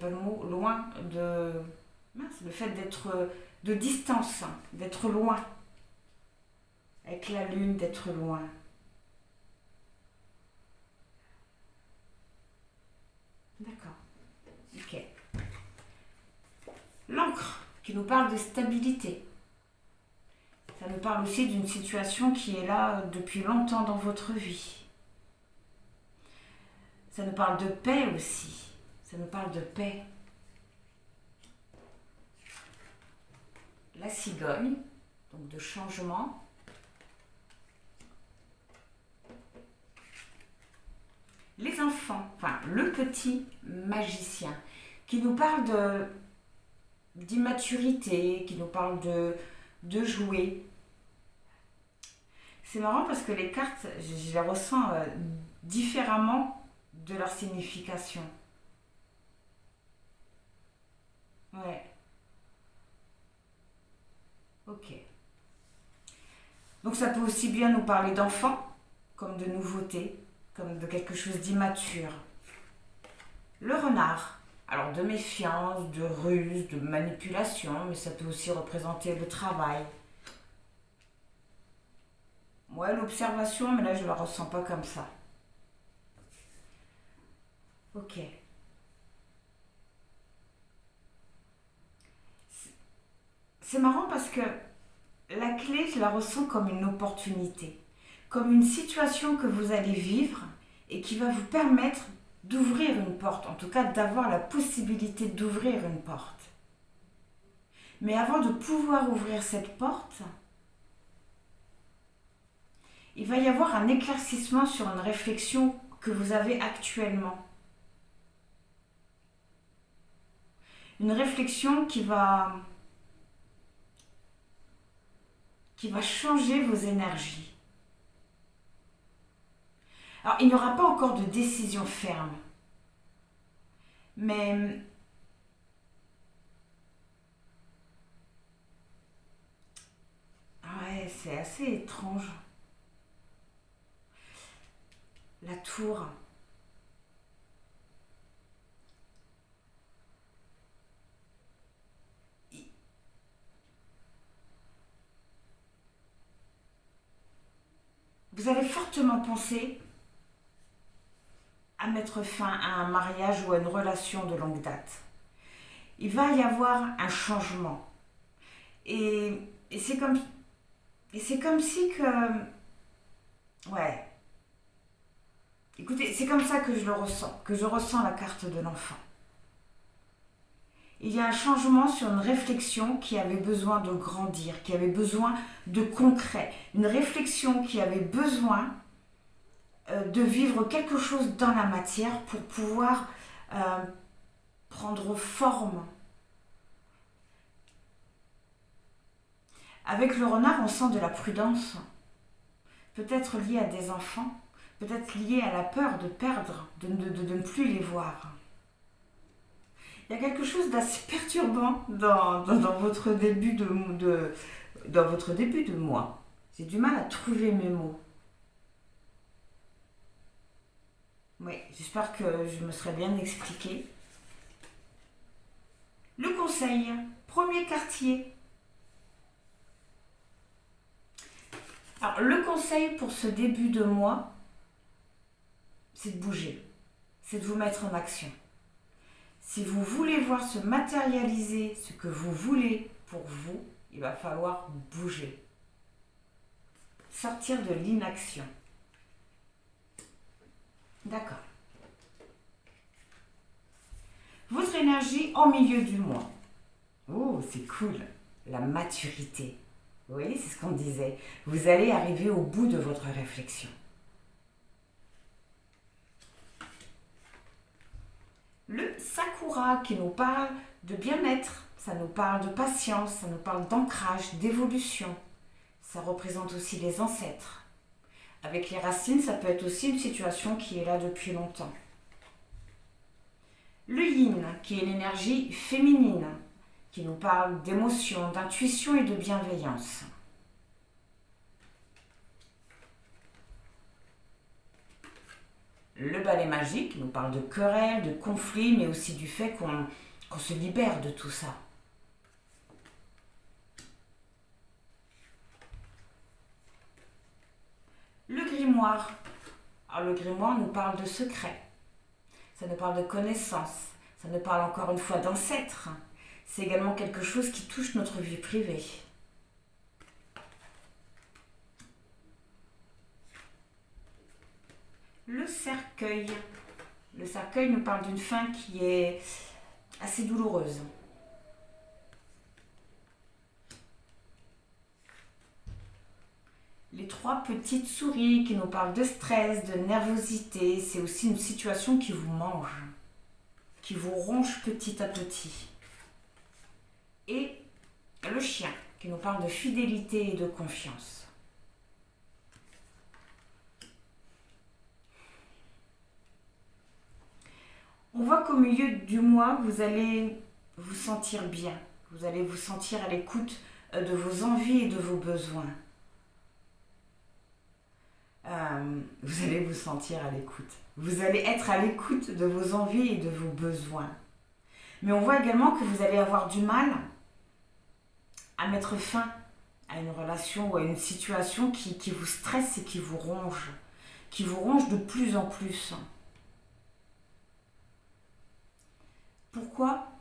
pas le mot, loin, le fait d'être, de distance, d'être loin. Avec la lune, d'être loin. D'accord. Ok. L'encre, qui nous parle de stabilité. Ça nous parle aussi d'une situation qui est là depuis longtemps dans votre vie. Ça nous parle de paix aussi. Ça nous parle de paix. La cigogne, donc de changement. Les enfants, enfin le petit magicien, qui nous parle d'immaturité, qui nous parle de jouer. C'est marrant parce que les cartes, je les ressens différemment de leur signification. Ouais. Ok. Donc ça peut aussi bien nous parler d'enfants, comme de nouveautés, comme de quelque chose d'immature. Le renard, alors de méfiance, de ruse, de manipulation, mais ça peut aussi représenter le travail. Ouais, l'observation, mais là je la ressens pas comme ça. Ok. C'est marrant parce que la clé, je la ressens comme une opportunité, comme une situation que vous allez vivre et qui va vous permettre d'ouvrir une porte, en tout cas d'avoir la possibilité d'ouvrir une porte. Mais avant de pouvoir ouvrir cette porte, il va y avoir un éclaircissement sur une réflexion que vous avez actuellement. Une réflexion qui va changer vos énergies. Alors, il n'y aura pas encore de décision ferme, mais ouais, c'est assez étrange. La tour. Vous avez fortement pensé à mettre fin à un mariage ou à une relation de longue date. Il va y avoir un changement. Et c'est comme si que... Ouais. Écoutez, c'est comme ça que je le ressens, que je ressens la carte de l'enfant. Il y a un changement sur une réflexion qui avait besoin de grandir, qui avait besoin de concret. Une réflexion qui avait besoin de vivre quelque chose dans la matière pour pouvoir prendre forme. Avec le renard, on sent de la prudence, peut-être liée à des enfants, peut-être liée à la peur de perdre, de ne plus les voir. Il y a quelque chose d'assez perturbant dans votre début dans votre début de mois. J'ai du mal à trouver mes mots. Oui, j'espère que je me serai bien expliquée. Le conseil, premier quartier. Alors, le conseil pour ce début de mois, c'est de bouger, c'est de vous mettre en action. Si vous voulez voir se matérialiser ce que vous voulez pour vous, il va falloir bouger. Sortir de l'inaction. D'accord. Votre énergie en milieu du mois. Oh, c'est cool. La maturité. Vous voyez, c'est ce qu'on disait. Vous allez arriver au bout de votre réflexion. Le Sakura qui nous parle de bien-être, ça nous parle de patience, ça nous parle d'ancrage, d'évolution. Ça représente aussi les ancêtres. Avec les racines, ça peut être aussi une situation qui est là depuis longtemps. Le yin, qui est l'énergie féminine, qui nous parle d'émotion, d'intuition et de bienveillance. Le balai magique, qui nous parle de querelles, de conflits, mais aussi du fait qu'on se libère de tout ça. Le grimoire. Alors le grimoire nous parle de secrets, ça nous parle de connaissances, ça nous parle encore une fois d'ancêtres. C'est également quelque chose qui touche notre vie privée. Le cercueil. Le cercueil nous parle d'une fin qui est assez douloureuse. Les trois petites souris qui nous parlent de stress, de nervosité, c'est aussi une situation qui vous mange, qui vous ronge petit à petit. Et le chien qui nous parle de fidélité et de confiance. On voit qu'au milieu du mois, vous allez vous sentir bien, vous allez vous sentir à l'écoute de vos envies et de vos besoins. Vous allez vous sentir à l'écoute. Vous allez être à l'écoute de vos envies et de vos besoins. Mais on voit également que vous allez avoir du mal à mettre fin à une relation ou à une situation qui vous stresse et qui vous ronge de plus en plus. Pourquoi?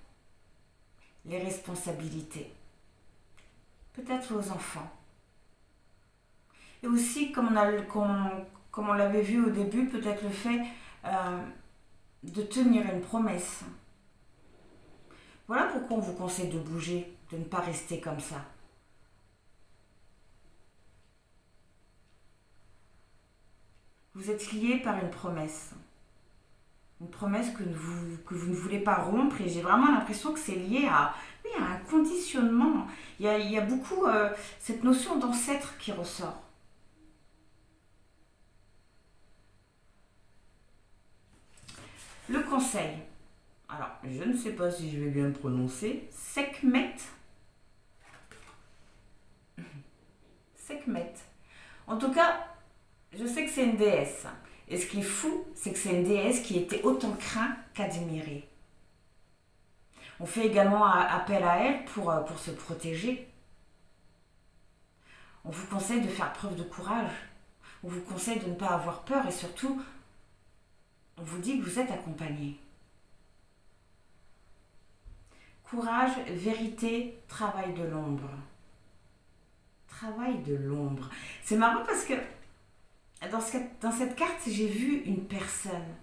Les responsabilités. Peut-être aux enfants. Et aussi, comme on l'avait vu au début, peut-être le fait de tenir une promesse. Voilà pourquoi on vous conseille de bouger, de ne pas rester comme ça. Vous êtes lié par une promesse. Une promesse que vous ne voulez pas rompre, et j'ai vraiment l'impression que c'est lié à un conditionnement. Il y a beaucoup cette notion d'ancêtre qui ressort. Le conseil. Alors, je ne sais pas si je vais bien le prononcer. Sekhmet. Sekhmet. En tout cas, je sais que c'est une déesse. Et ce qui est fou, c'est que c'est une déesse qui était autant crainte qu'admirée. On fait également appel à elle pour se protéger. On vous conseille de faire preuve de courage. On vous conseille de ne pas avoir peur et surtout, on vous dit que vous êtes accompagné. Courage, vérité, travail de l'ombre. Travail de l'ombre. C'est marrant parce que dans cette carte, j'ai vu une personne.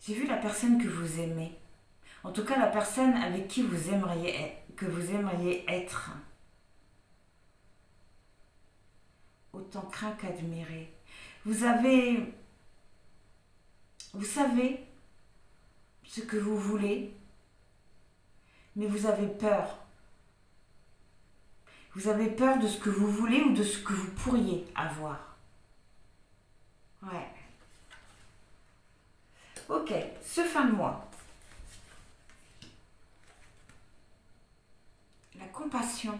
J'ai vu la personne que vous aimez. En tout cas, la personne avec qui que vous aimeriez être. Autant craint qu'admiré. Vous savez ce que vous voulez, mais vous avez peur. Vous avez peur de ce que vous voulez ou de ce que vous pourriez avoir. Ouais. Ok, ce fin de mois. La compassion.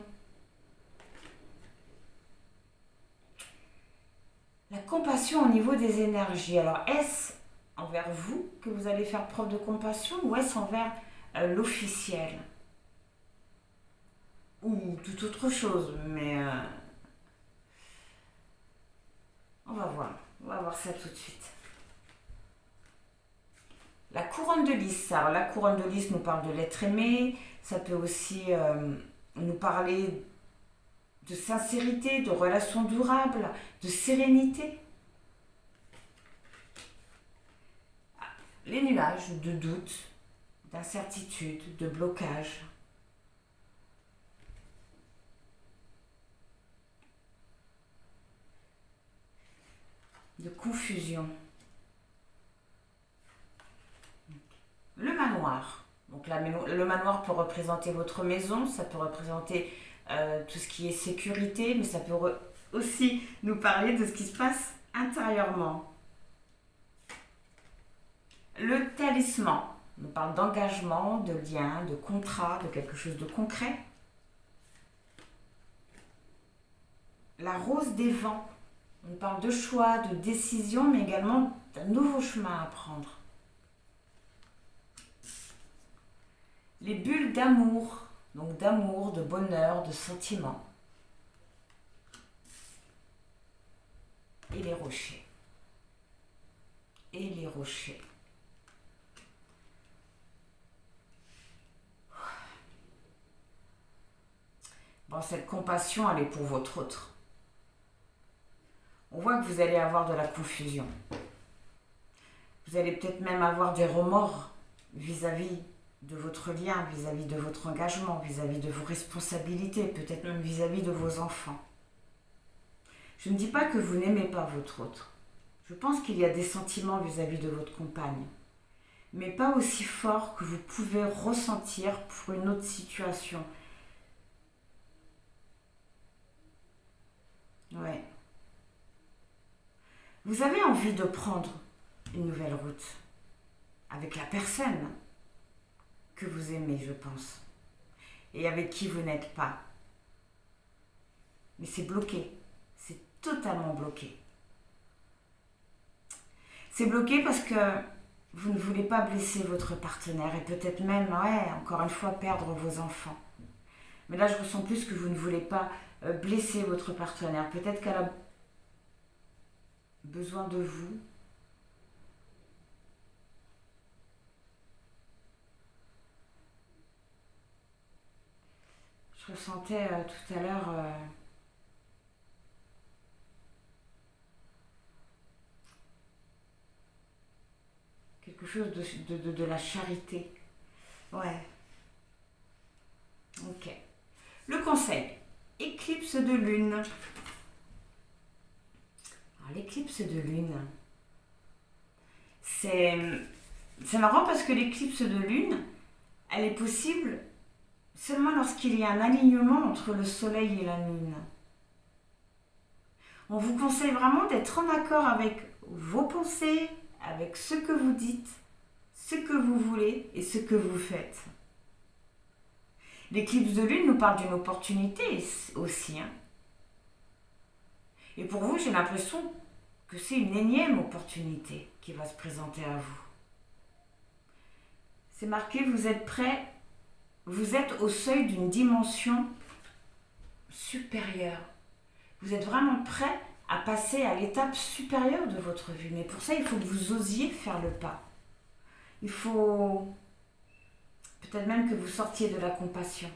La compassion au niveau des énergies. Alors, est-ce envers vous que vous allez faire preuve de compassion ou est-ce envers l'officiel? Ou toute autre chose, mais on va voir ça tout de suite. La couronne de lys. Alors la couronne de lys nous parle de l'être aimé, ça peut aussi nous parler de sincérité, de relations durables, de sérénité. les nuages de doute, d'incertitude, de blocage. De confusion. Le manoir. Donc le manoir peut représenter votre maison, ça peut représenter tout ce qui est sécurité, mais ça peut aussi nous parler de ce qui se passe intérieurement. Le talisman nous parle d'engagement, de lien, de contrat, de quelque chose de concret. La rose des vents, on parle de choix, de décision, mais également d'un nouveau chemin à prendre. Les bulles d'amour, donc d'amour, de bonheur, de sentiment. Et les rochers. Et les rochers. Bon, cette compassion, elle est pour votre autre. On voit que vous allez avoir de la confusion. Vous allez peut-être même avoir des remords vis-à-vis de votre lien, vis-à-vis de votre engagement, vis-à-vis de vos responsabilités, peut-être même vis-à-vis de vos enfants. Je ne dis pas que vous n'aimez pas votre autre. Je pense qu'il y a des sentiments vis-à-vis de votre compagne, mais pas aussi forts que vous pouvez ressentir pour une autre situation. Ouais. Vous avez envie de prendre une nouvelle route avec la personne que vous aimez, je pense, et avec qui vous n'êtes pas. Mais c'est bloqué, c'est totalement bloqué. C'est bloqué parce que vous ne voulez pas blesser votre partenaire et peut-être même, encore une fois, perdre vos enfants. Mais là, je ressens plus que vous ne voulez pas blesser votre partenaire. Peut-être qu'elle a besoin de vous. Je ressentais tout à l'heure quelque chose de la charité. Ouais. Ok. Le conseil. Éclipse de lune. Alors, l'éclipse de lune, c'est marrant parce que l'éclipse de lune, elle est possible seulement lorsqu'il y a un alignement entre le soleil et la lune. On vous conseille vraiment d'être en accord avec vos pensées, avec ce que vous dites, ce que vous voulez et ce que vous faites. L'éclipse de lune nous parle d'une opportunité aussi. Et pour vous, j'ai l'impression que c'est une énième opportunité qui va se présenter à vous. C'est marqué, vous êtes prêt, vous êtes au seuil d'une dimension supérieure. Vous êtes vraiment prêt à passer à l'étape supérieure de votre vie. Mais pour ça, il faut que vous osiez faire le pas. Il faut peut-être même que vous sortiez de la compassion.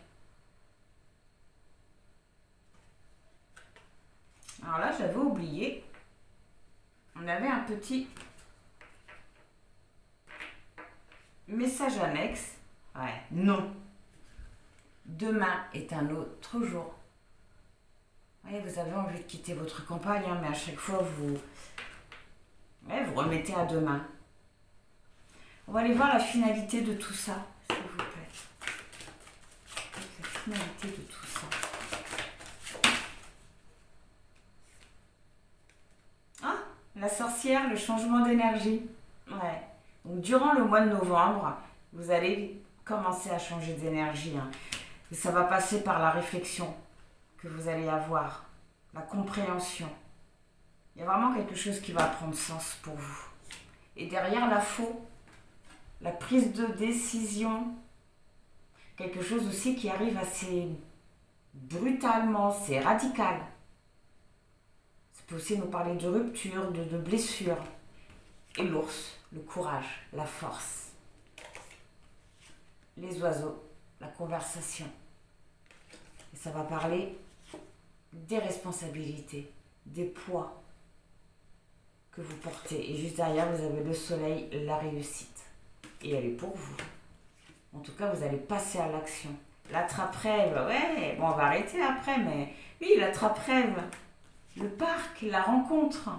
Alors là, j'avais oublié. On avait un petit message annexe. Ouais, non. Demain est un autre jour. Ouais, vous avez envie de quitter votre compagne, mais à chaque fois, vous remettez à demain. On va aller voir la finalité de tout ça, s'il vous plaît. La finalité de tout ça. Ah, la sorcière, le changement d'énergie. Ouais. Donc, durant le mois de novembre, vous allez commencer à changer d'énergie. Et ça va passer par la réflexion que vous allez avoir, la compréhension. Il y a vraiment quelque chose qui va prendre sens pour vous. Et derrière la faux, la prise de décision, quelque chose aussi qui arrive assez brutalement, c'est radical. Ça peut aussi nous parler de rupture, de blessure. Et l'ours, le courage, la force. Les oiseaux, la conversation. Et ça va parler des responsabilités, des poids que vous portez. Et juste derrière, vous avez le soleil, la réussite. Et elle est pour vous. En tout cas, vous allez passer à l'action. L'attrape-rêve, ouais, bon, on va arrêter après, mais oui, l'attrape-rêve, le parc, la rencontre.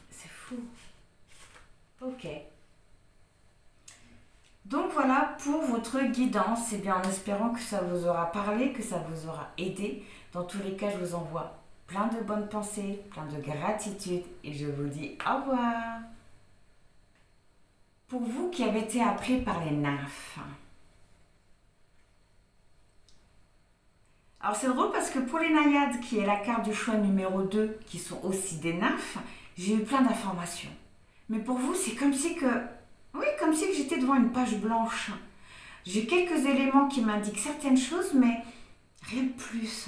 C'est fou. Ok. Donc voilà pour votre guidance, et bien en espérant que ça vous aura parlé, que ça vous aura aidé. Dans tous les cas, je vous envoie plein de bonnes pensées, plein de gratitude, et je vous dis au revoir. Pour vous qui avez été appelés par les nymphes. Alors c'est drôle parce que pour les naïades, qui est la carte du choix numéro 2, qui sont aussi des nymphes, j'ai eu plein d'informations. Mais pour vous, c'est comme si que j'étais devant une page blanche. J'ai quelques éléments qui m'indiquent certaines choses, mais rien de plus.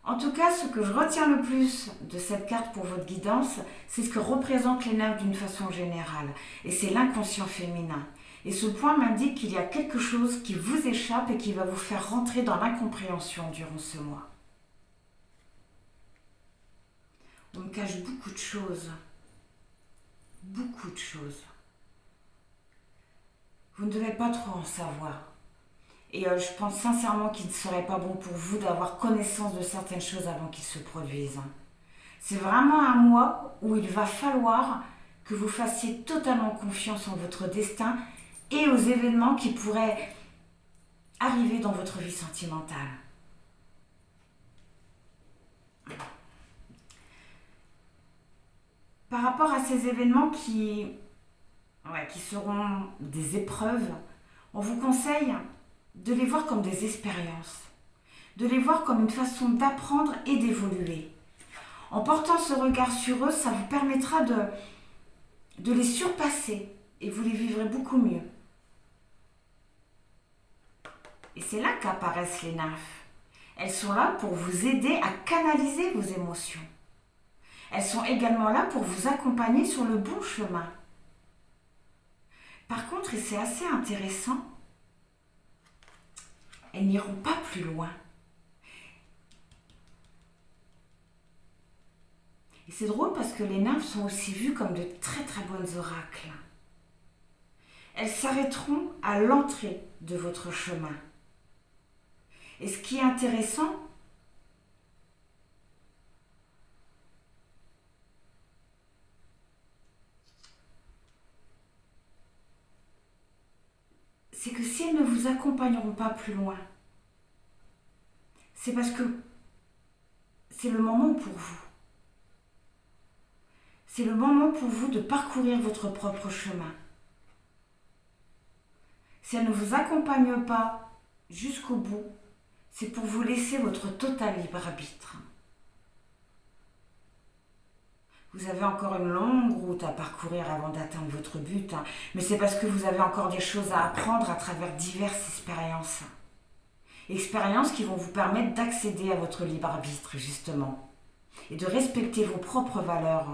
En tout cas, ce que je retiens le plus de cette carte pour votre guidance, c'est ce que représentent les nymphes d'une façon générale. Et c'est l'inconscient féminin. Et ce point m'indique qu'il y a quelque chose qui vous échappe et qui va vous faire rentrer dans l'incompréhension durant ce mois. On me cache beaucoup de choses. Beaucoup de choses. Vous ne devez pas trop en savoir. Et je pense sincèrement qu'il ne serait pas bon pour vous d'avoir connaissance de certaines choses avant qu'ils se produisent. C'est vraiment un mois où il va falloir que vous fassiez totalement confiance en votre destin et aux événements qui pourraient arriver dans votre vie sentimentale. Par rapport à ces événements qui seront des épreuves, on vous conseille de les voir comme des expériences, de les voir comme une façon d'apprendre et d'évoluer. En portant ce regard sur eux, ça vous permettra de les surpasser et vous les vivrez beaucoup mieux. Et c'est là qu'apparaissent les nymphes. Elles sont là pour vous aider à canaliser vos émotions. Elles sont également là pour vous accompagner sur le bon chemin. Par contre, et c'est assez intéressant, elles n'iront pas plus loin. Et c'est drôle parce que les nymphes sont aussi vues comme de très très bonnes oracles. Elles s'arrêteront à l'entrée de votre chemin. Et ce qui est intéressant, c'est que si elles ne vous accompagneront pas plus loin, c'est parce que c'est le moment pour vous. C'est le moment pour vous de parcourir votre propre chemin. Si elles ne vous accompagnent pas jusqu'au bout, c'est pour vous laisser votre total libre arbitre. Vous avez encore une longue route à parcourir avant d'atteindre votre but, mais c'est parce que vous avez encore des choses à apprendre à travers diverses expériences. Expériences qui vont vous permettre d'accéder à votre libre arbitre, justement, et de respecter vos propres valeurs.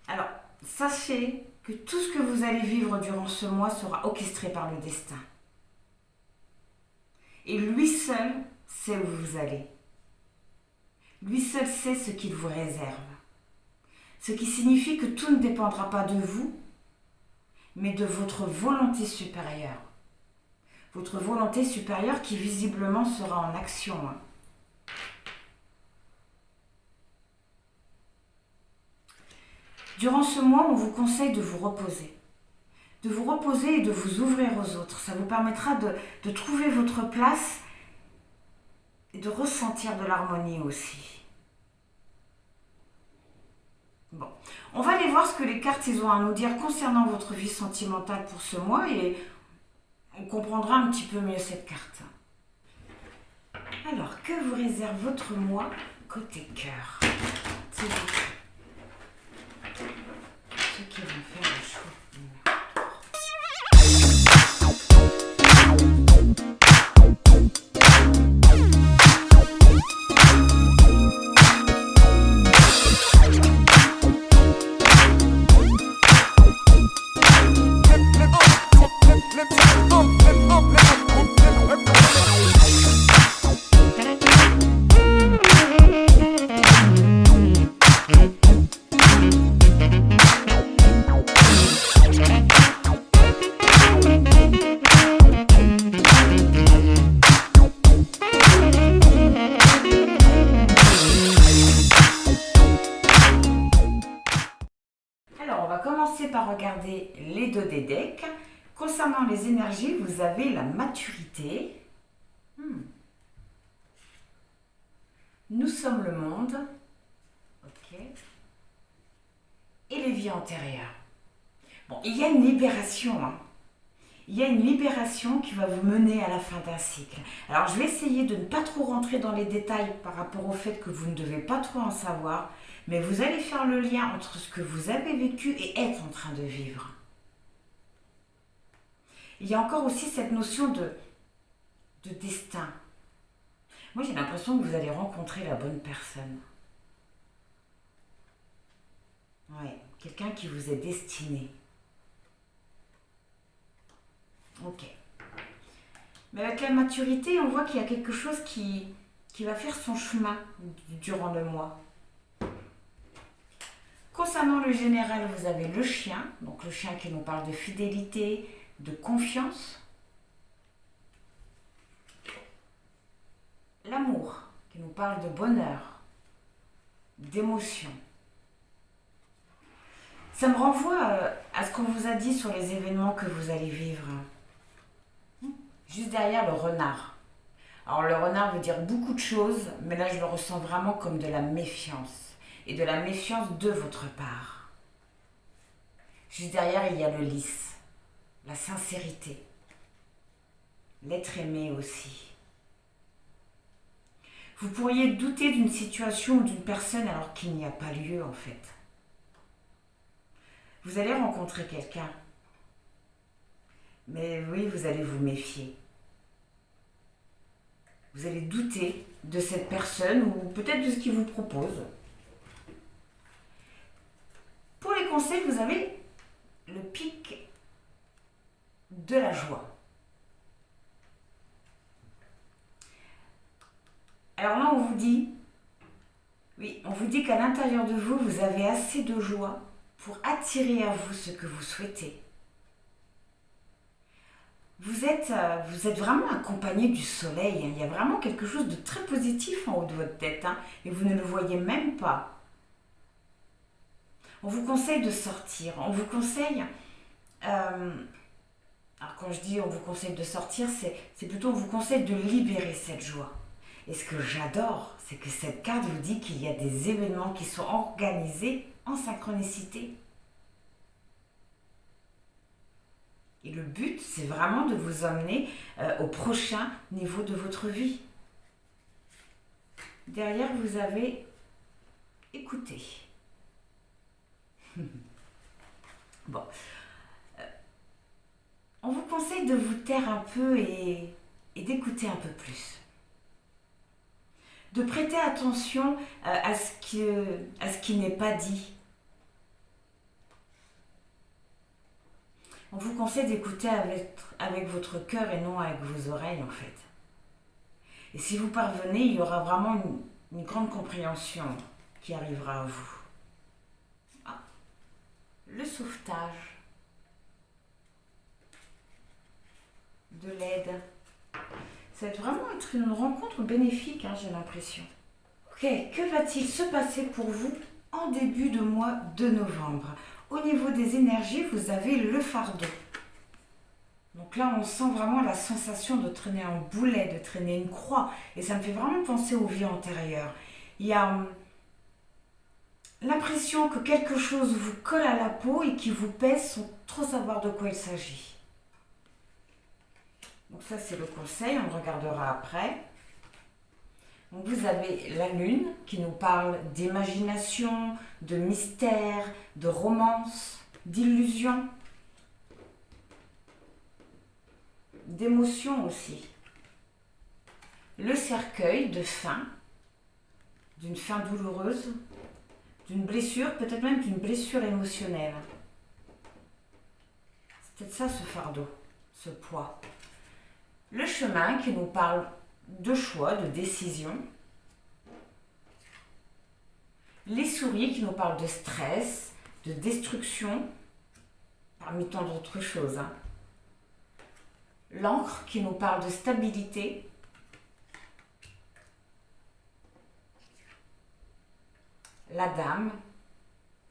Alors, sachez que tout ce que vous allez vivre durant ce mois sera orchestré par le destin. Et lui seul sait où vous allez. Lui seul sait ce qu'il vous réserve. Ce qui signifie que tout ne dépendra pas de vous, mais de votre volonté supérieure. Votre volonté supérieure qui visiblement sera en action. Durant ce mois, on vous conseille de vous reposer. De vous reposer et de vous ouvrir aux autres. Ça vous permettra de trouver votre place et de ressentir de l'harmonie aussi. Bon, on va aller voir ce que les cartes ont à nous dire concernant votre vie sentimentale pour ce mois et on comprendra un petit peu mieux cette carte. Alors, que vous réserve votre mois côté cœur? C'est vous. Ceux qui vont faire le choix. Alors, on va commencer par regarder les dos des decks. Concernant les énergies, vous avez la maturité. Nous sommes le monde. Ok. Et les vies antérieures. Bon, il y a une libération. Il y a une libération qui va vous mener à la fin d'un cycle. Alors, je vais essayer de ne pas trop rentrer dans les détails par rapport au fait que vous ne devez pas trop en savoir, mais vous allez faire le lien entre ce que vous avez vécu et êtes en train de vivre. Il y a encore aussi cette notion de destin. Moi, j'ai l'impression que vous allez rencontrer la bonne personne. Ouais, quelqu'un qui vous est destiné. Ok. Mais avec la maturité, on voit qu'il y a quelque chose qui va faire son chemin durant le mois. Concernant le général, vous avez le chien, donc le chien qui nous parle de fidélité, de confiance. L'amour, qui nous parle de bonheur, d'émotion. Ça me renvoie à ce qu'on vous a dit sur les événements que vous allez vivre. Juste derrière le renard. Alors le renard veut dire beaucoup de choses, mais là je le ressens vraiment comme de la méfiance. Et de la méfiance de votre part. Juste derrière, il y a le lys, la sincérité, l'être aimé aussi. Vous pourriez douter d'une situation ou d'une personne alors qu'il n'y a pas lieu en fait. Vous allez rencontrer quelqu'un, mais oui, vous allez vous méfier. Vous allez douter de cette personne ou peut-être de ce qu'il vous propose. Pour les conseils, vous avez le pic de la joie. Alors là, on vous dit, oui, on vous dit qu'à l'intérieur de vous, vous avez assez de joie pour attirer à vous ce que vous souhaitez. Vous êtes vraiment accompagné du soleil. Il y a vraiment quelque chose de très positif en haut de votre tête, et vous ne le voyez même pas. On vous conseille de sortir. On vous conseille... alors quand je dis on vous conseille de sortir, c'est plutôt on vous conseille de libérer cette joie. Et ce que j'adore, c'est que cette carte vous dit qu'il y a des événements qui sont organisés en synchronicité. Et le but, c'est vraiment de vous emmener au prochain niveau de votre vie. Derrière, vous avez écouté. Bon. On vous conseille de vous taire un peu et d'écouter un peu plus. De prêter attention à ce qui n'est pas dit. On vous conseille d'écouter avec votre cœur et non avec vos oreilles en fait. Et si vous parvenez, il y aura vraiment une grande compréhension qui arrivera à vous. Le sauvetage, de l'aide. Ça va vraiment être une rencontre bénéfique, j'ai l'impression. Ok, que va-t-il se passer pour vous en début de mois de novembre? Au niveau des énergies, vous avez le fardeau. Donc là, on sent vraiment la sensation de traîner un boulet, de traîner une croix. Et ça me fait vraiment penser aux vies antérieures. Il y a l'impression que quelque chose vous colle à la peau et qui vous pèse sans trop savoir de quoi il s'agit. Donc ça, c'est le conseil, on le regardera après. Donc vous avez la lune qui nous parle d'imagination, de mystère, de romance, d'illusion, d'émotion aussi. Le cercueil de fin, d'une fin douloureuse, d'une blessure, peut-être même d'une blessure émotionnelle. C'est peut-être ça ce fardeau, ce poids. Le chemin qui nous parle de choix, de décision. Les souris qui nous parlent de stress, de destruction, parmi tant d'autres choses. L'encre qui nous parle de stabilité. La dame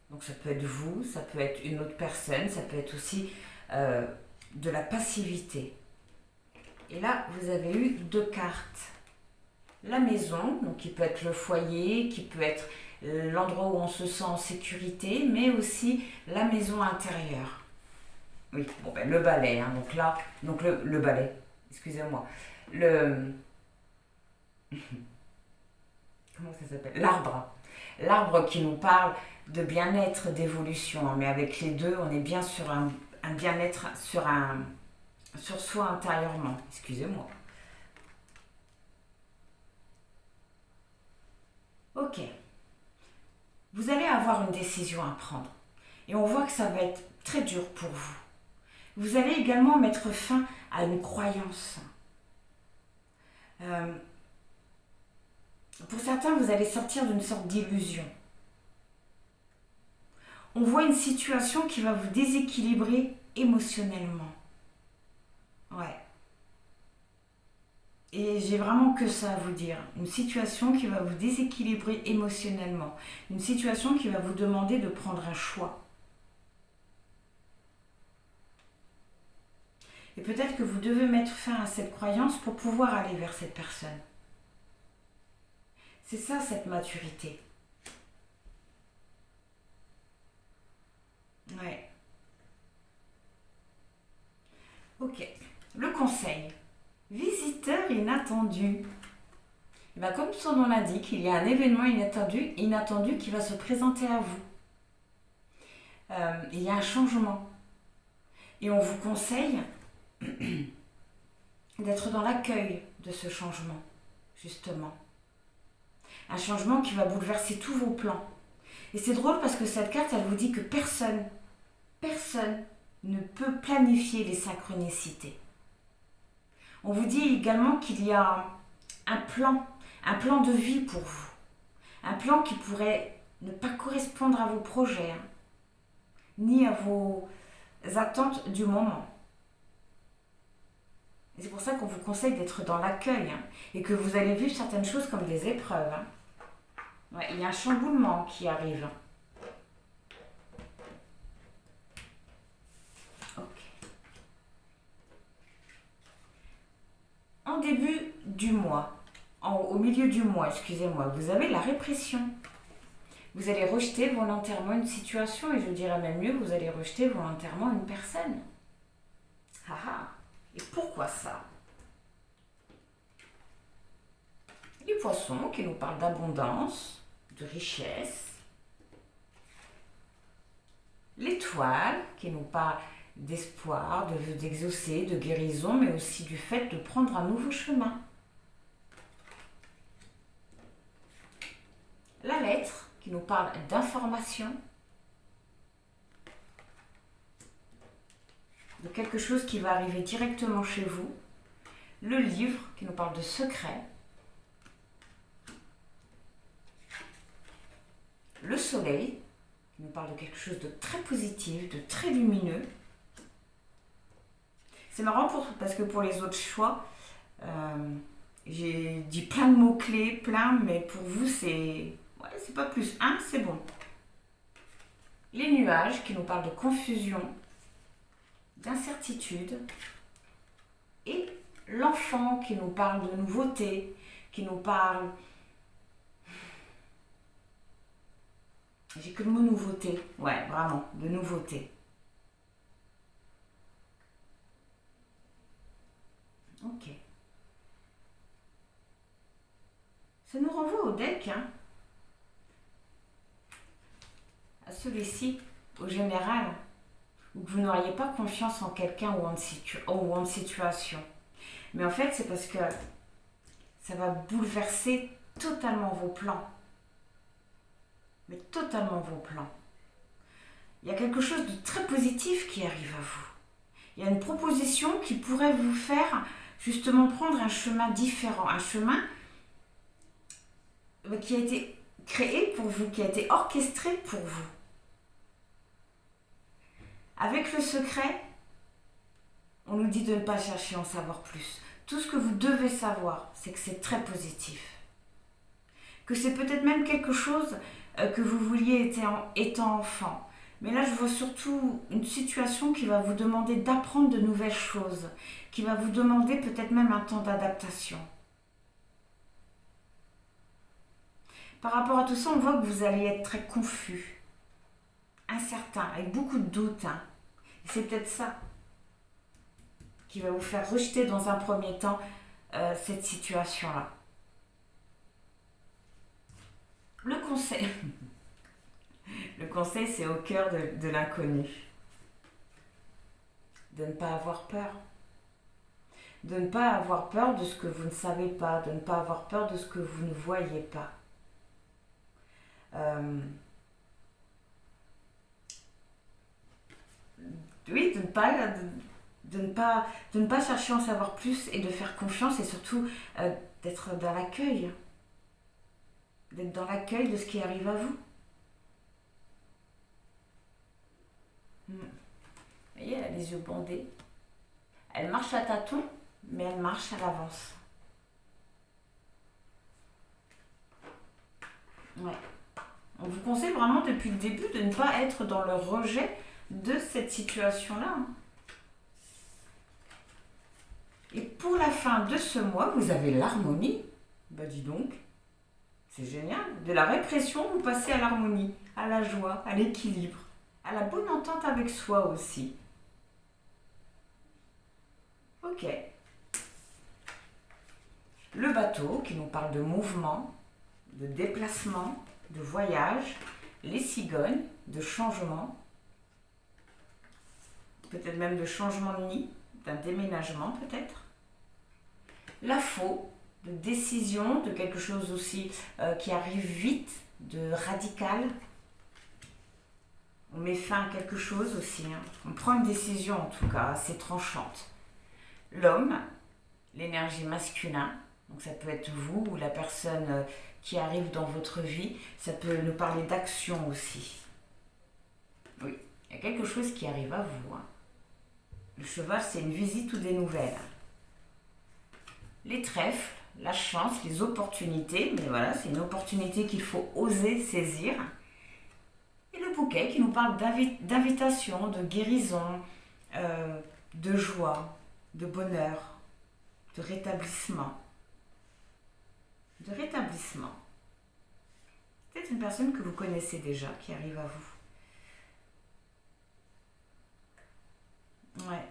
Donc ça peut être vous, ça peut être une autre personne, ça peut être aussi de la passivité. Et là, vous avez eu 2 cartes. La maison, donc qui peut être le foyer, qui peut être l'endroit où on se sent en sécurité, mais aussi la maison intérieure. Oui, bon ben le balai, hein, donc là, donc le balai, excusez-moi, comment ça s'appelle? L'arbre qui nous parle de bien-être, d'évolution, hein, mais avec les deux, on est bien sur un bien-être, sur soi intérieurement, excusez-moi. Ok, vous allez avoir une décision à prendre et on voit que ça va être très dur pour vous. Vous allez également mettre fin à une croyance. Pour certains, vous allez sortir d'une sorte d'illusion. On voit une situation qui va vous déséquilibrer émotionnellement. Ouais. Et j'ai vraiment que ça à vous dire. Une situation qui va vous déséquilibrer émotionnellement. Une situation qui va vous demander de prendre un choix. Et peut-être que vous devez mettre fin à cette croyance pour pouvoir aller vers cette personne. C'est ça, cette maturité. Ouais. Ok. Le conseil. Visiteur inattendu. Et bien, comme son nom l'indique, il y a un événement inattendu qui va se présenter à vous. Il y a un changement. Et on vous conseille d'être dans l'accueil de ce changement, justement. Un changement qui va bouleverser tous vos plans. Et c'est drôle parce que cette carte, elle vous dit que personne ne peut planifier les synchronicités. On vous dit également qu'il y a un plan de vie pour vous. Un plan qui pourrait ne pas correspondre à vos projets, hein, ni à vos attentes du moment. Et c'est pour ça qu'on vous conseille d'être dans l'accueil, hein, et que vous allez vivre certaines choses comme des épreuves. Hein. Ouais, il y a un chamboulement qui arrive. En début du mois, au milieu du mois, excusez-moi, vous avez la répression. Vous allez rejeter volontairement une situation et je dirais même mieux, vous allez rejeter volontairement une personne. Ah ah. Et pourquoi ça? Les poissons qui nous parlent d'abondance, de richesse. L'étoile qui nous parle d'espoir, de vœu d'exaucer, de guérison, mais aussi du fait de prendre un nouveau chemin. La lettre qui nous parle d'information, de quelque chose qui va arriver directement chez vous. Le livre qui nous parle de secret. Le soleil qui nous parle de quelque chose de très positif, de très lumineux. C'est marrant parce que pour les autres choix, j'ai dit plein de mots-clés, mais pour vous, c'est pas plus. C'est bon. Les nuages qui nous parlent de confusion, d'incertitude. Et l'enfant qui nous parle de nouveauté, qui nous parle... J'ai que le mot nouveauté. Ouais, vraiment, de nouveauté. Ok. Ça nous renvoie au deck, hein, à celui-ci, au général, où vous n'auriez pas confiance en quelqu'un ou en situation. Mais en fait, c'est parce que ça va bouleverser totalement vos plans. Mais totalement vos plans. Il y a quelque chose de très positif qui arrive à vous. Il y a une proposition qui pourrait vous faire justement prendre un chemin différent, un chemin qui a été créé pour vous, qui a été orchestré pour vous. Avec le secret, on nous dit de ne pas chercher à en savoir plus. Tout ce que vous devez savoir, c'est que c'est très positif. Que c'est peut-être même quelque chose que vous vouliez étant enfant. Mais là, je vois surtout une situation qui va vous demander d'apprendre de nouvelles choses, qui va vous demander peut-être même un temps d'adaptation. Par rapport à tout ça, on voit que vous allez être très confus, incertain, avec beaucoup de doutes. Et c'est peut-être ça qui va vous faire rejeter dans un premier temps cette situation-là. Le conseil, le conseil, c'est au cœur de l'inconnu. De ne pas avoir peur. De ne pas avoir peur de ce que vous ne savez pas, de ne pas avoir peur de ce que vous ne voyez pas. Oui, de ne pas chercher à en savoir plus et de faire confiance et surtout d'être dans l'accueil. D'être dans l'accueil de ce qui arrive à vous. Vous voyez, elle a les yeux bandés. Elle marche à tâtons, mais elle marche à l'avance. Ouais. On vous conseille vraiment depuis le début de ne pas être dans le rejet de cette situation-là. Et pour la fin de ce mois, vous avez l'harmonie. Bah dis donc, c'est génial. De la répression, vous passez à l'harmonie, à la joie, à l'équilibre, à la bonne entente avec soi aussi. Ok. Le bateau qui nous parle de mouvement, de déplacement, de voyage. Les cigognes, de changement. Peut-être même de changement de nid, d'un déménagement peut-être. La faux, de décision, de quelque chose aussi qui arrive vite, de radical. On met fin à quelque chose aussi. On prend une décision en tout cas assez tranchante. L'homme, l'énergie masculine, donc ça peut être vous ou la personne qui arrive dans votre vie, ça peut nous parler d'action aussi. Oui, il y a quelque chose qui arrive à vous. Le cheval, c'est une visite ou des nouvelles. Les trèfles, la chance, les opportunités, mais voilà, c'est une opportunité qu'il faut oser saisir. Et le bouquet qui nous parle d'invitation, de guérison, de joie, de bonheur, de rétablissement. De rétablissement. Peut-être une personne que vous connaissez déjà qui arrive à vous. Ouais.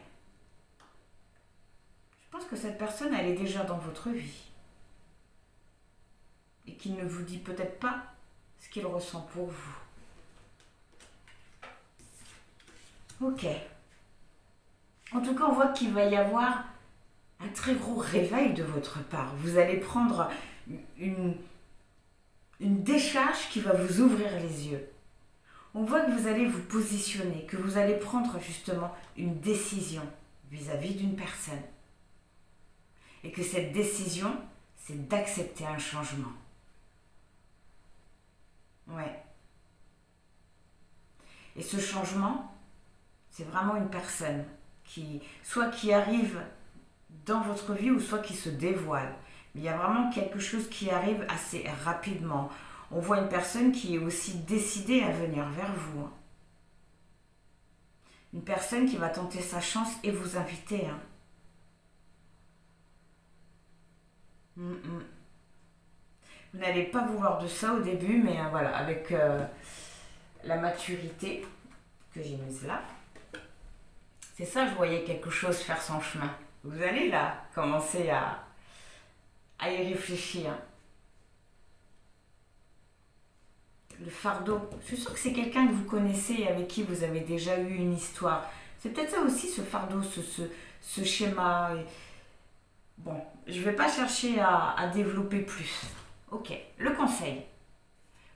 Je pense que cette personne, elle est déjà dans votre vie. Et qu'il ne vous dit peut-être pas ce qu'il ressent pour vous. Ok. En tout cas, on voit qu'il va y avoir un très gros réveil de votre part. Vous allez prendre une décharge qui va vous ouvrir les yeux. On voit que vous allez vous positionner, que vous allez prendre justement une décision vis-à-vis d'une personne. Et que cette décision, c'est d'accepter un changement. Ouais. Et ce changement, c'est vraiment une personne qui, soit qui arrive dans votre vie ou soit qui se dévoile. Mais il y a vraiment quelque chose qui arrive assez rapidement. On voit une personne qui est aussi décidée à venir vers vous. Une personne qui va tenter sa chance et vous inviter. Vous n'allez pas vouloir de ça au début, mais voilà, avec la maturité que j'ai mise là, c'est ça, je voyais quelque chose faire son chemin. Vous allez là commencer à y réfléchir. Le fardeau, je suis sûre que c'est quelqu'un que vous connaissez et avec qui vous avez déjà eu une histoire. C'est peut-être ça aussi, ce fardeau, ce schéma. Bon, je ne vais pas chercher à développer plus. Ok, le conseil.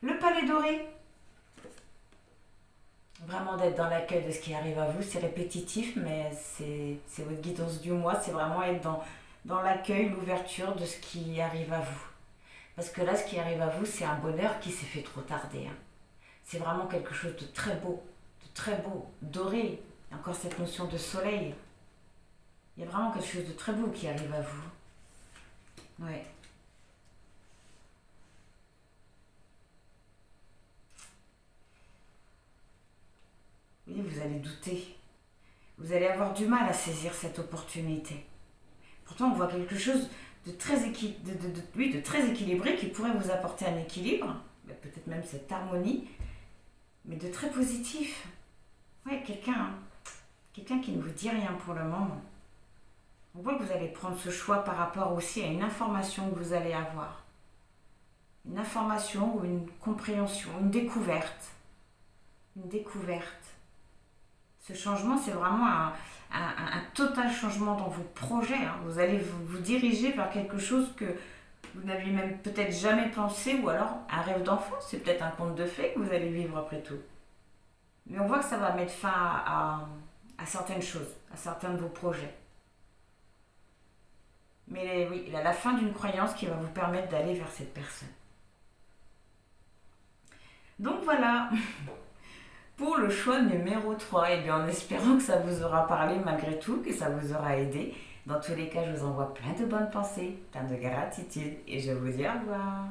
Le palais doré. Vraiment d'être dans l'accueil de ce qui arrive à vous, c'est répétitif, mais c'est votre guidance du mois, c'est vraiment être dans l'accueil, l'ouverture de ce qui arrive à vous. Parce que là, ce qui arrive à vous, c'est un bonheur qui s'est fait trop tarder. C'est vraiment quelque chose de très beau, doré. Et encore cette notion de soleil. Il y a vraiment quelque chose de très beau qui arrive à vous. Ouais. Oui, vous allez douter. Vous allez avoir du mal à saisir cette opportunité. Pourtant, on voit quelque chose de très, oui, de très équilibré qui pourrait vous apporter un équilibre, peut-être même cette harmonie, mais de très positif. Ouais, quelqu'un qui ne vous dit rien pour le moment. On voit que vous allez prendre ce choix par rapport aussi à une information que vous allez avoir. Une information ou une compréhension, une découverte. Une découverte. Ce changement, c'est vraiment un total changement dans vos projets. Hein. Vous allez vous diriger vers quelque chose que vous n'aviez même peut-être jamais pensé, ou alors un rêve d'enfant, c'est peut-être un conte de fées que vous allez vivre après tout. Mais on voit que ça va mettre fin à certaines choses, à certains de vos projets. Mais oui, il a la fin d'une croyance qui va vous permettre d'aller vers cette personne. Donc voilà, pour le choix numéro 3, et bien en espérant que ça vous aura parlé malgré tout, que ça vous aura aidé. Dans tous les cas, je vous envoie plein de bonnes pensées, plein de gratitude, et je vous dis au revoir.